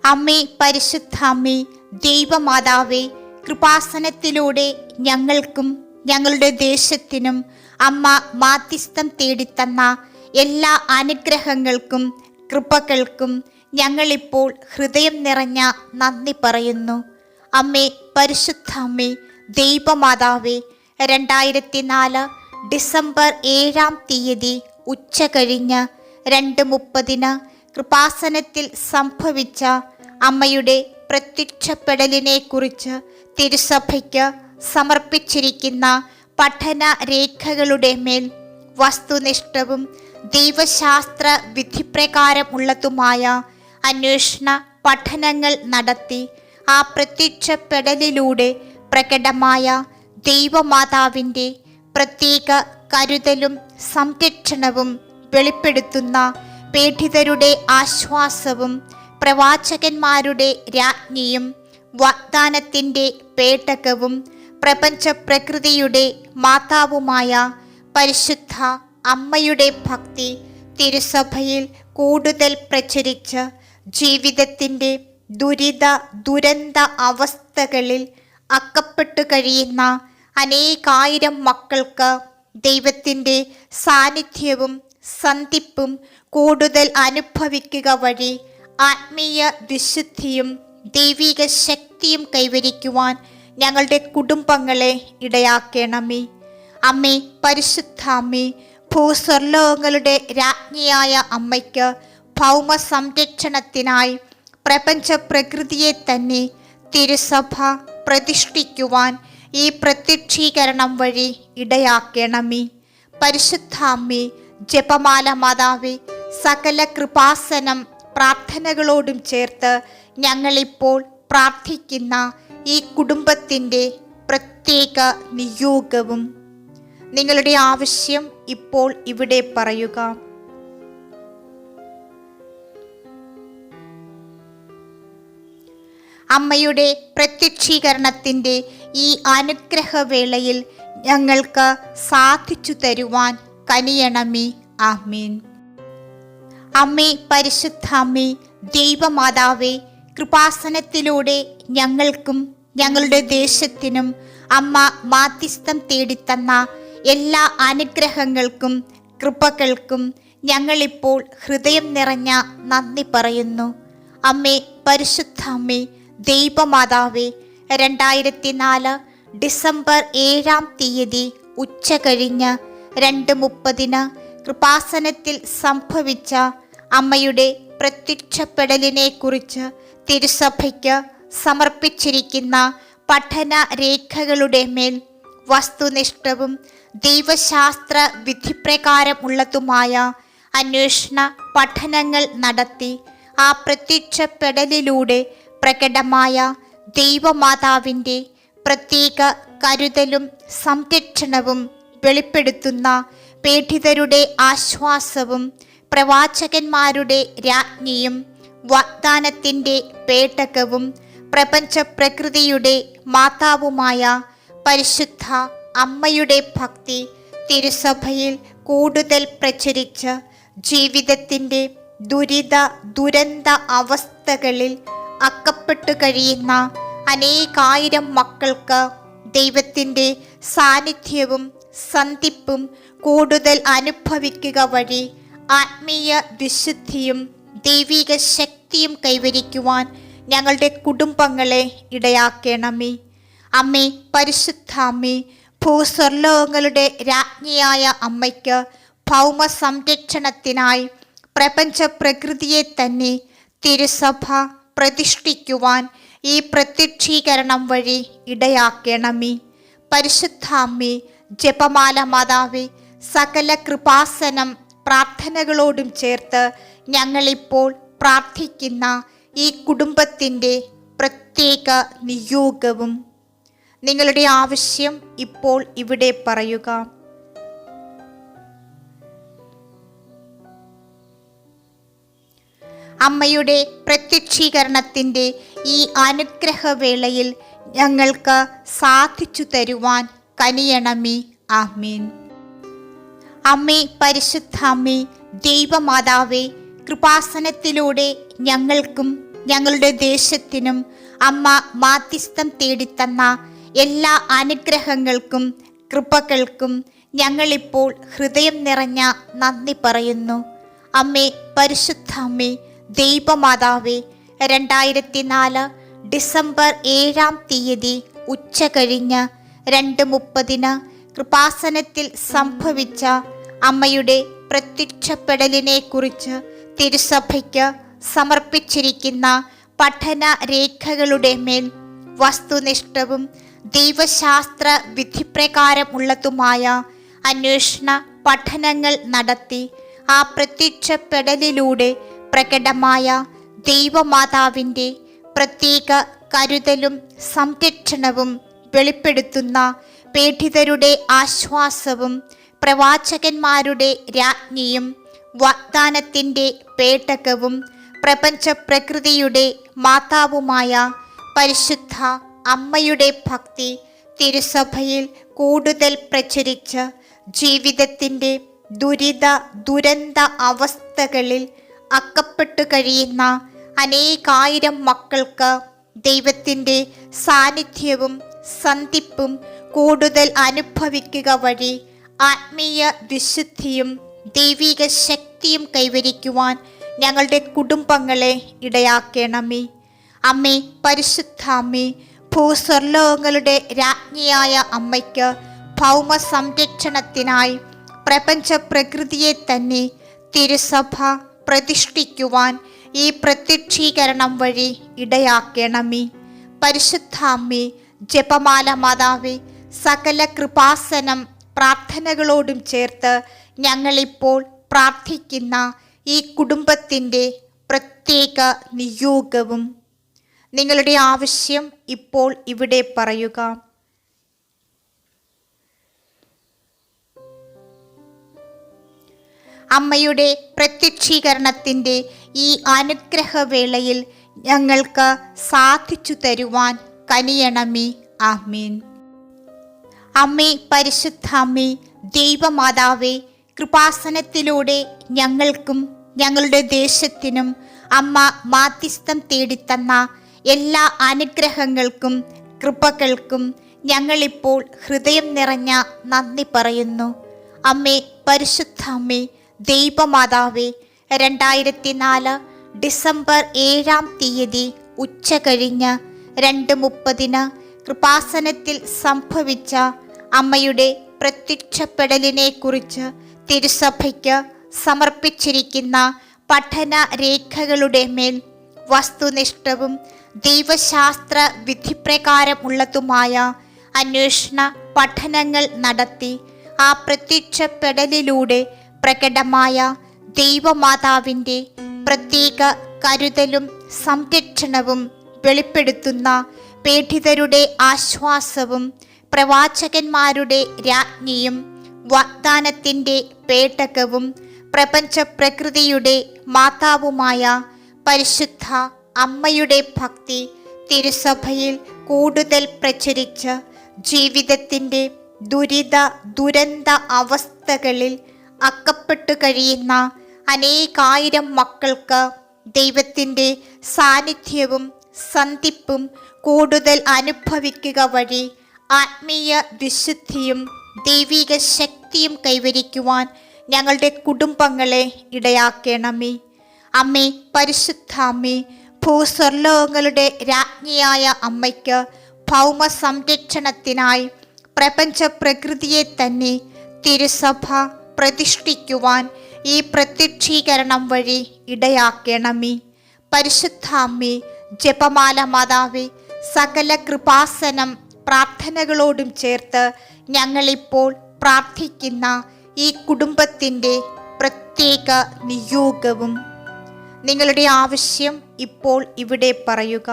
അമ്മേ, പരിശുദ്ധ അമ്മേ, ദൈവമാതാവേ, കൃപാസനത്തിലൂടെ ഞങ്ങൾക്കും ഞങ്ങളുടെ ദേശത്തിനും അമ്മ മാധ്യസ്ഥം തേടിത്തന്ന എല്ലാ അനുഗ്രഹങ്ങൾക്കും കൃപകൾക്കും ഞങ്ങളിപ്പോൾ ഹൃദയം നിറഞ്ഞ നന്ദി പറയുന്നു. അമ്മേ, പരിശുദ്ധ അമ്മേ, ദൈവമാതാവേ, 2004 ഡിസംബർ 7 ഉച്ച കഴിഞ്ഞ് 2:30 കൃപാസനത്തിൽ സംഭവിച്ച അമ്മയുടെ പ്രത്യക്ഷപ്പെടലിനെ കുറിച്ച് തിരുസഭയ്ക്ക് സമർപ്പിച്ചിരിക്കുന്ന പഠന രേഖകളുടെ മേൽ വസ്തുനിഷ്ഠവും ദൈവശാസ്ത്ര വിധിപ്രകാരമുള്ളതുമായ അന്വേഷണ പഠനങ്ങൾ നടത്തി ആ പ്രത്യക്ഷപ്പെടലിലൂടെ പ്രകടമായ ദൈവമാതാവിൻ്റെ പ്രത്യേക കരുതലും സംരക്ഷണവും വെളിപ്പെടുത്തുന്ന പീഡിതരുടെ ആശ്വാസവും പ്രവാചകന്മാരുടെ രാജ്ഞിയും വാഗ്ദാനത്തിൻ്റെ പേടകവും പ്രപഞ്ച പ്രകൃതിയുടെ മാതാവുമായ പരിശുദ്ധ അമ്മയുടെ ഭക്തി തിരുസഭയിൽ കൂടുതൽ പ്രചരിച്ച് ജീവിതത്തിൻ്റെ ദുരന്ത അവസ്ഥകളിൽ അകപ്പെട്ടു കഴിയുന്ന അനേകായിരം മക്കൾക്ക് ദൈവത്തിൻ്റെ സാന്നിധ്യവും സന്ധിപ്പും കൂടുതൽ അനുഭവിക്കുക വഴി ആത്മീയ വിശുദ്ധിയും ദൈവിക ശക്തിയും കൈവരിക്കുവാൻ ഞങ്ങളുടെ കുടുംബങ്ങളെ ഇടയാക്കണമേ. അമ്മേ, പരിശുദ്ധ അമ്മേ, ഭൂസ്വർലോകങ്ങളുടെ രാജ്ഞിയായ അമ്മയ്ക്ക് ഭൗമ സംരക്ഷണത്തിനായി പ്രപഞ്ച പ്രകൃതിയെ തന്നെ തിരുസഭ പ്രതിഷ്ഠിക്കുവാൻ ഈ പ്രത്യക്ഷീകരണം വഴി ഇടയാക്കണമേ. പരിശുദ്ധ അമ്മേ, ജപമാല മാതാവേ, സകല കൃപാസനം പ്രാർത്ഥനകളോടും ചേർത്ത് ഞങ്ങളിപ്പോൾ പ്രാർത്ഥിക്കുന്ന ഈ കുടുംബത്തിൻ്റെ പ്രത്യേക നിയോഗവും നിങ്ങളുടെ ആവശ്യം ഇപ്പോൾ ഇവിടെ പറയുക. അമ്മയുടെ പ്രത്യക്ഷീകരണത്തിൻ്റെ ഈ അനുഗ്രഹവേളയിൽ ഞങ്ങൾക്ക് സാധിച്ചു തരുവാൻ കനിയണമേ. ആമീൻ. അമ്മേ, പരിശുദ്ധ അമ്മേ, ദൈവമാതാവേ, കൃപാസനത്തിലൂടെ ഞങ്ങൾക്കും ഞങ്ങളുടെ ദേശത്തിനും അമ്മ മാധ്യസ്ഥം തേടിത്തന്ന എല്ലാ അനുഗ്രഹങ്ങൾക്കും കൃപകൾക്കും ഞങ്ങളിപ്പോൾ ഹൃദയം നിറഞ്ഞ നന്ദി പറയുന്നു. അമ്മേ, പരിശുദ്ധ അമ്മേ, ദൈവമാതാവേ, 2004 ഡിസംബർ 7 ഉച്ച കഴിഞ്ഞ് 2:30 കൃപാസനത്തിൽ സംഭവിച്ച അമ്മയുടെ പ്രത്യക്ഷപ്പെടലിനെ കുറിച്ച് തിരുസഭയ്ക്ക് സമർപ്പിച്ചിരിക്കുന്ന പഠന രേഖകളുടെ മേൽ വസ്തുനിഷ്ഠവും ദൈവശാസ്ത്ര വിധിപ്രകാരമുള്ളതുമായ അന്വേഷണ പഠനങ്ങൾ നടത്തി ആ പ്രത്യക്ഷപ്പെടലിലൂടെ പ്രകടമായ ദൈവമാതാവിൻ്റെ പ്രത്യേക കരുതലും സംരക്ഷണവും വെളിപ്പെടുത്തുന്ന പീഡിതരുടെ ആശ്വാസവും പ്രവാചകന്മാരുടെ രാജ്ഞിയും വാഗ്ദാനത്തിൻ്റെ പേടകവും പ്രപഞ്ച പ്രകൃതിയുടെ മാതാവുമായ പരിശുദ്ധ അമ്മയുടെ ഭക്തി തിരുസഭയിൽ കൂടുതൽ പ്രചരിച്ച് ജീവിതത്തിൻ്റെ ദുരന്ത അവസ്ഥകളിൽ അകപ്പെട്ടു കഴിയുന്ന അനേകായിരം മക്കൾക്ക് ദൈവത്തിൻ്റെ സാന്നിധ്യവും സന്ധിപ്പും കൂടുതൽ അനുഭവിക്കുക വഴി ആത്മീയ വിശുദ്ധിയും ദൈവിക ശക്തിയും കൈവരിക്കുവാൻ ഞങ്ങളുടെ കുടുംബങ്ങളെ ഇടയാക്കണമേ. അമ്മേ, പരിശുദ്ധ അമ്മേ, ഭൂസ്വർലോകങ്ങളുടെ രാജ്ഞിയായ അമ്മയ്ക്ക് ഭൗമ സംരക്ഷണത്തിനായി പ്രപഞ്ച പ്രകൃതിയെ തന്നെ തിരുസഭ പ്രതിഷ്ഠിക്കുവാൻ ഈ പ്രത്യക്ഷീകരണം വഴി ഇടയാക്കണമേ. പരിശുദ്ധ അമ്മേ, ജപമാല മാതാവേ, സകല കൃപാസനം പ്രാർത്ഥനകളോടും ചേർത്ത് ഞങ്ങളിപ്പോൾ പ്രാർത്ഥിക്കുന്ന ഈ കുടുംബത്തിൻ്റെ പ്രത്യേക നിയോഗവും നിങ്ങളുടെ ആവശ്യം ഇപ്പോൾ ഇവിടെ പറയുക. അമ്മയുടെ പ്രത്യക്ഷീകരണത്തിൻ്റെ ഈ അനുഗ്രഹവേളയിൽ ഞങ്ങൾക്ക് സാധിച്ചു തരുവാൻ കനിയണമേ. ആമീൻ. അമ്മേ, പരിശുദ്ധ അമ്മേ, ദൈവമാതാവേ, കൃപാസനത്തിലൂടെ ഞങ്ങൾക്കും ഞങ്ങളുടെ ദേശത്തിനും അമ്മ മാധ്യസ്ഥം തേടിത്തന്ന എല്ലാ അനുഗ്രഹങ്ങൾക്കും കൃപകൾക്കും ഞങ്ങളിപ്പോൾ ഹൃദയം നിറഞ്ഞ നന്ദി പറയുന്നു. അമ്മേ, പരിശുദ്ധ അമ്മേ, ദൈവമാതാവേ, 2004 ഡിസംബർ 7 ഉച്ച കഴിഞ്ഞ് 2:30 കൃപാസനത്തിൽ സംഭവിച്ച അമ്മയുടെ പ്രത്യക്ഷപ്പെടലിനെ കുറിച്ച് തിരുസഭയ്ക്ക് സമർപ്പിച്ചിരിക്കുന്ന പഠന രേഖകളുടെ മേൽ വസ്തുനിഷ്ഠവും ദൈവശാസ്ത്ര വിധിപ്രകാരമുള്ളതുമായ അന്വേഷണ പഠനങ്ങൾ നടത്തി ആ പ്രത്യക്ഷപ്പെടലിലൂടെ പ്രകടമായ ദൈവമാതാവിൻ്റെ പ്രത്യേക കരുതലും സംരക്ഷണവും വെളിപ്പെടുത്തുന്ന പീഡിതരുടെ ആശ്വാസവും പ്രവാചകന്മാരുടെ രാജ്ഞിയും വാഗ്ദാനത്തിൻ്റെ പേടകവും പ്രപഞ്ച പ്രകൃതിയുടെ മാതാവുമായ പരിശുദ്ധ അമ്മയുടെ ഭക്തി തിരുസഭയിൽ കൂടുതൽ പ്രചരിച്ച് ജീവിതത്തിൻ്റെ ദുരന്ത അവസ്ഥകളിൽ അകപ്പെട്ടു കഴിയുന്ന അനേകായിരം മക്കൾക്ക് ദൈവത്തിൻ്റെ സാന്നിധ്യവും സന്ധിപ്പും കൂടുതൽ അനുഭവിക്കുക വഴി ആത്മീയ വിശുദ്ധിയും ദൈവിക ശക്തിയും കൈവരിക്കുവാൻ ഞങ്ങളുടെ കുടുംബങ്ങളെ ഇടയാക്കണമേ. അമ്മേ, പരിശുദ്ധ അമ്മേ, ഭൂസ്വർലോകങ്ങളുടെ രാജ്ഞിയായ അമ്മയ്ക്ക് ഭൗമ സംരക്ഷണത്തിനായി പ്രപഞ്ച പ്രകൃതിയെ തന്നെ തിരുസഭ പ്രതിഷ്ഠിക്കുവാൻ ഈ പ്രത്യക്ഷീകരണം വഴി ഇടയാക്കണമേ. പരിശുദ്ധ അമ്മേ, ജപമാല മാതാവേ, സകല കൃപാസനം പ്രാർത്ഥനകളോടും ചേർത്ത് ഞങ്ങളിപ്പോൾ പ്രാർത്ഥിക്കുന്ന ഈ കുടുംബത്തിൻ്റെ പ്രത്യേക നിയോഗവും നിങ്ങളുടെ ആവശ്യം ഇപ്പോൾ ഇവിടെ പറയുക. അമ്മയുടെ പ്രത്യക്ഷീകരണത്തിൻ്റെ ഈ അനുഗ്രഹവേളയിൽ ഞങ്ങൾക്ക് സാധിച്ചു തരുവാൻ കനിയണമേ. ആമീൻ. അമ്മേ, പരിശുദ്ധ അമ്മേ, ദൈവമാതാവേ, കൃപാസനത്തിലൂടെ ഞങ്ങൾക്കും ഞങ്ങളുടെ ദേശത്തിനും അമ്മ മാധ്യസ്ഥം തേടിത്തന്ന എല്ലാ അനുഗ്രഹങ്ങൾക്കും കൃപകൾക്കും ഞങ്ങളിപ്പോൾ ഹൃദയം നിറഞ്ഞ നന്ദി പറയുന്നു. അമ്മേ, പരിശുദ്ധ അമ്മേ, ദൈവമാതാവേ, 2004 ഡിസംബർ 7 ഉച്ച കഴിഞ്ഞ് 2:30 കൃപാസനത്തിൽ സംഭവിച്ച അമ്മയുടെ പ്രത്യക്ഷപ്പെടലിനെ കുറിച്ച് തിരുസഭയ്ക്ക് സമർപ്പിച്ചിരിക്കുന്ന പഠന രേഖകളുടെ മേൽ വസ്തുനിഷ്ഠവും ദൈവശാസ്ത്ര വിധിപ്രകാരമുള്ളതുമായ അന്വേഷണ പഠനങ്ങൾ നടത്തി ആ പ്രത്യക്ഷപ്പെടലിലൂടെ പ്രകടമായ ദൈവമാതാവിൻ്റെ പ്രത്യേക കരുതലും സംരക്ഷണവും വെളിപ്പെടുത്തുന്ന പീഡിതരുടെ ആശ്വാസവും പ്രവാചകന്മാരുടെ രാജ്ഞിയും വാഗ്ദാനത്തിൻ്റെ പേടകവും പ്രപഞ്ച പ്രകൃതിയുടെ മാതാവുമായ പരിശുദ്ധ അമ്മയുടെ ഭക്തി തിരുസഭയിൽ കൂടുതൽ പ്രചരിച്ച് ജീവിതത്തിൻ്റെ ദുരന്ത അവസ്ഥകളിൽ അകപ്പെട്ടു കഴിയുന്ന അനേകായിരം മക്കൾക്ക് ദൈവത്തിൻ്റെ സാന്നിധ്യവും സന്ധിപ്പും കൂടുതൽ അനുഭവിക്കുക വഴി ആത്മീയ വിശുദ്ധിയും ദൈവിക ശക്തിയും കൈവരിക്കുവാൻ ഞങ്ങളുടെ കുടുംബങ്ങളെ ഇടയാക്കണമേ. അമ്മേ, പരിശുദ്ധ അമ്മേ, ഭൂസ്വർലോകങ്ങളുടെ രാജ്ഞിയായ അമ്മയ്ക്ക് ഭൗമ സംരക്ഷണത്തിനായി പ്രപഞ്ച പ്രകൃതിയെ തന്നെ തിരുസഭ പ്രതിഷ്ഠിക്കുവാൻ ഈ പ്രത്യക്ഷീകരണം വഴി ഇടയാക്കണമേ. പരിശുദ്ധ അമ്മേ, ജപമാല മാതാവേ, സകല കൃപാസനം പ്രാർത്ഥനകളോടും ചേർത്ത് ഞങ്ങളിപ്പോൾ പ്രാർത്ഥിക്കുന്ന ഈ കുടുംബത്തിൻ്റെ പ്രത്യേക നിയോഗവും നിങ്ങളുടെ ആവശ്യം ഇപ്പോൾ ഇവിടെ പറയുക.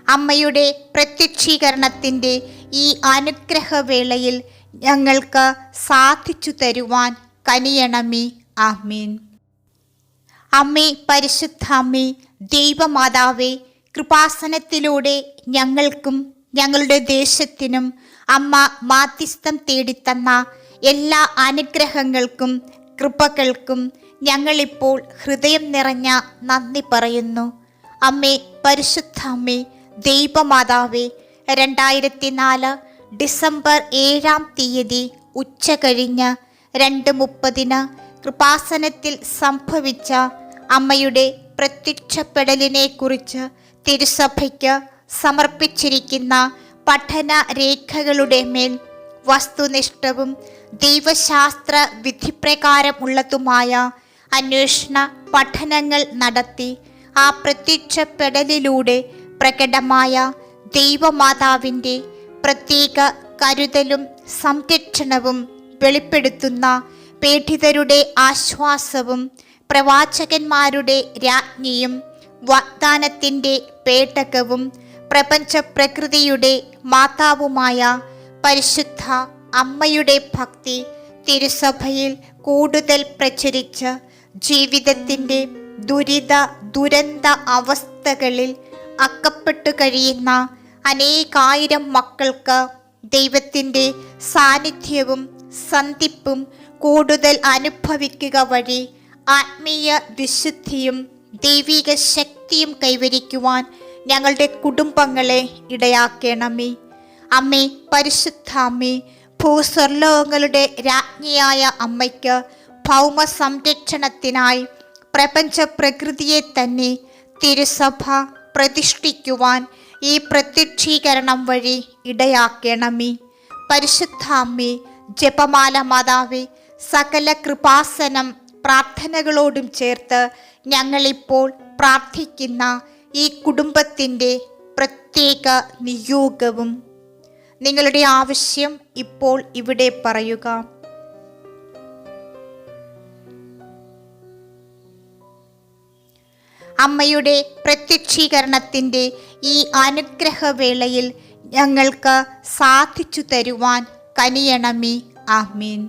അമ്മയുടെ പ്രത്യക്ഷീകരണത്തിൻ്റെ ഈ അനുഗ്രഹവേളയിൽ ഞങ്ങൾക്ക് സാധിച്ചു തരുവാൻ കനിയണമേ. ആമീൻ. അമ്മേ, പരിശുദ്ധ അമ്മേ, ദൈവമാതാവേ, കൃപാസനത്തിലൂടെ ഞങ്ങൾക്കും ഞങ്ങളുടെ ദേശത്തിനും അമ്മ മാധ്യസ്ഥം തേടിത്തന്ന എല്ലാ അനുഗ്രഹങ്ങൾക്കും കൃപകൾക്കും ഞങ്ങളിപ്പോൾ ഹൃദയം നിറഞ്ഞ നന്ദി പറയുന്നു. അമ്മേ, പരിശുദ്ധ അമ്മേ, ദൈവമാതാവേ, 2004 ഡിസംബർ 7 ഉച്ച കഴിഞ്ഞ് 2:30 കൃപാസനത്തിൽ സംഭവിച്ച അമ്മയുടെ പ്രത്യക്ഷപ്പെടലിനെ കുറിച്ച് തിരുസഭയ്ക്ക് സമർപ്പിച്ചിരിക്കുന്ന പഠന രേഖകളുടെ മേൽ വസ്തുനിഷ്ഠവും ദൈവശാസ്ത്ര വിധിപ്രകാരമുള്ളതുമായ അന്വേഷണ പഠനങ്ങൾ നടത്തി ആ പ്രത്യക്ഷപ്പെടലിലൂടെ പ്രകടമായ ദൈവമാതാവിൻ്റെ പ്രത്യേക കരുതലും സംരക്ഷണവും വെളിപ്പെടുത്തുന്ന പീഡിതരുടെ ആശ്വാസവും പ്രവാചകന്മാരുടെ രാജ്ഞിയും വാഗ്ദാനത്തിൻ്റെ പേടകവും പ്രപഞ്ച പ്രകൃതിയുടെ മാതാവുമായ പരിശുദ്ധ അമ്മയുടെ ഭക്തി തിരുസഭയിൽ കൂടുതൽ പ്രചരിച്ച് ജീവിതത്തിൻ്റെ ദുരന്ത അവസ്ഥകളിൽ അകപ്പെട്ടു കഴിയുന്ന അനേകായിരം മക്കൾക്ക് ദൈവത്തിൻ്റെ സാന്നിധ്യവും സന്ധിപ്പും കൂടുതൽ അനുഭവിക്കുക വഴി ആത്മീയ വിശുദ്ധിയും ദൈവിക ശക്തിയും കൈവരിക്കുവാൻ ഞങ്ങളുടെ കുടുംബങ്ങളെ ഇടയാക്കണമേ. അമ്മേ, പരിശുദ്ധ അമ്മേ, ഭൂസ്വർലോകങ്ങളുടെ രാജ്ഞിയായ അമ്മയ്ക്ക് ഭൗമ സംരക്ഷണത്തിനായി പ്രപഞ്ച പ്രകൃതിയെ തന്നെ തിരുസഭ പ്രതിഷ്ഠിക്കുവാൻ ഈ പ്രത്യക്ഷീകരണം വഴി ഇടയാക്കണമേ. പരിശുദ്ധ അമ്മേ, ജപമാല മാതാവേ, സകല കൃപാസനം പ്രാർത്ഥനകളോടും ചേർത്ത് ഞങ്ങളിപ്പോൾ പ്രാർത്ഥിക്കുന്ന ഈ കുടുംബത്തിൻ്റെ പ്രത്യേക നിയോഗവും നിങ്ങളുടെ ആവശ്യം ഇപ്പോൾ ഇവിടെ പറയുക. അമ്മയുടെ പ്രത്യക്ഷീകരണത്തിൻ്റെ ഈ അനുഗ്രഹവേളയിൽ ഞങ്ങൾക്ക് സാധിച്ചു തരുവാൻ കനിയണമേ. ആമീൻ.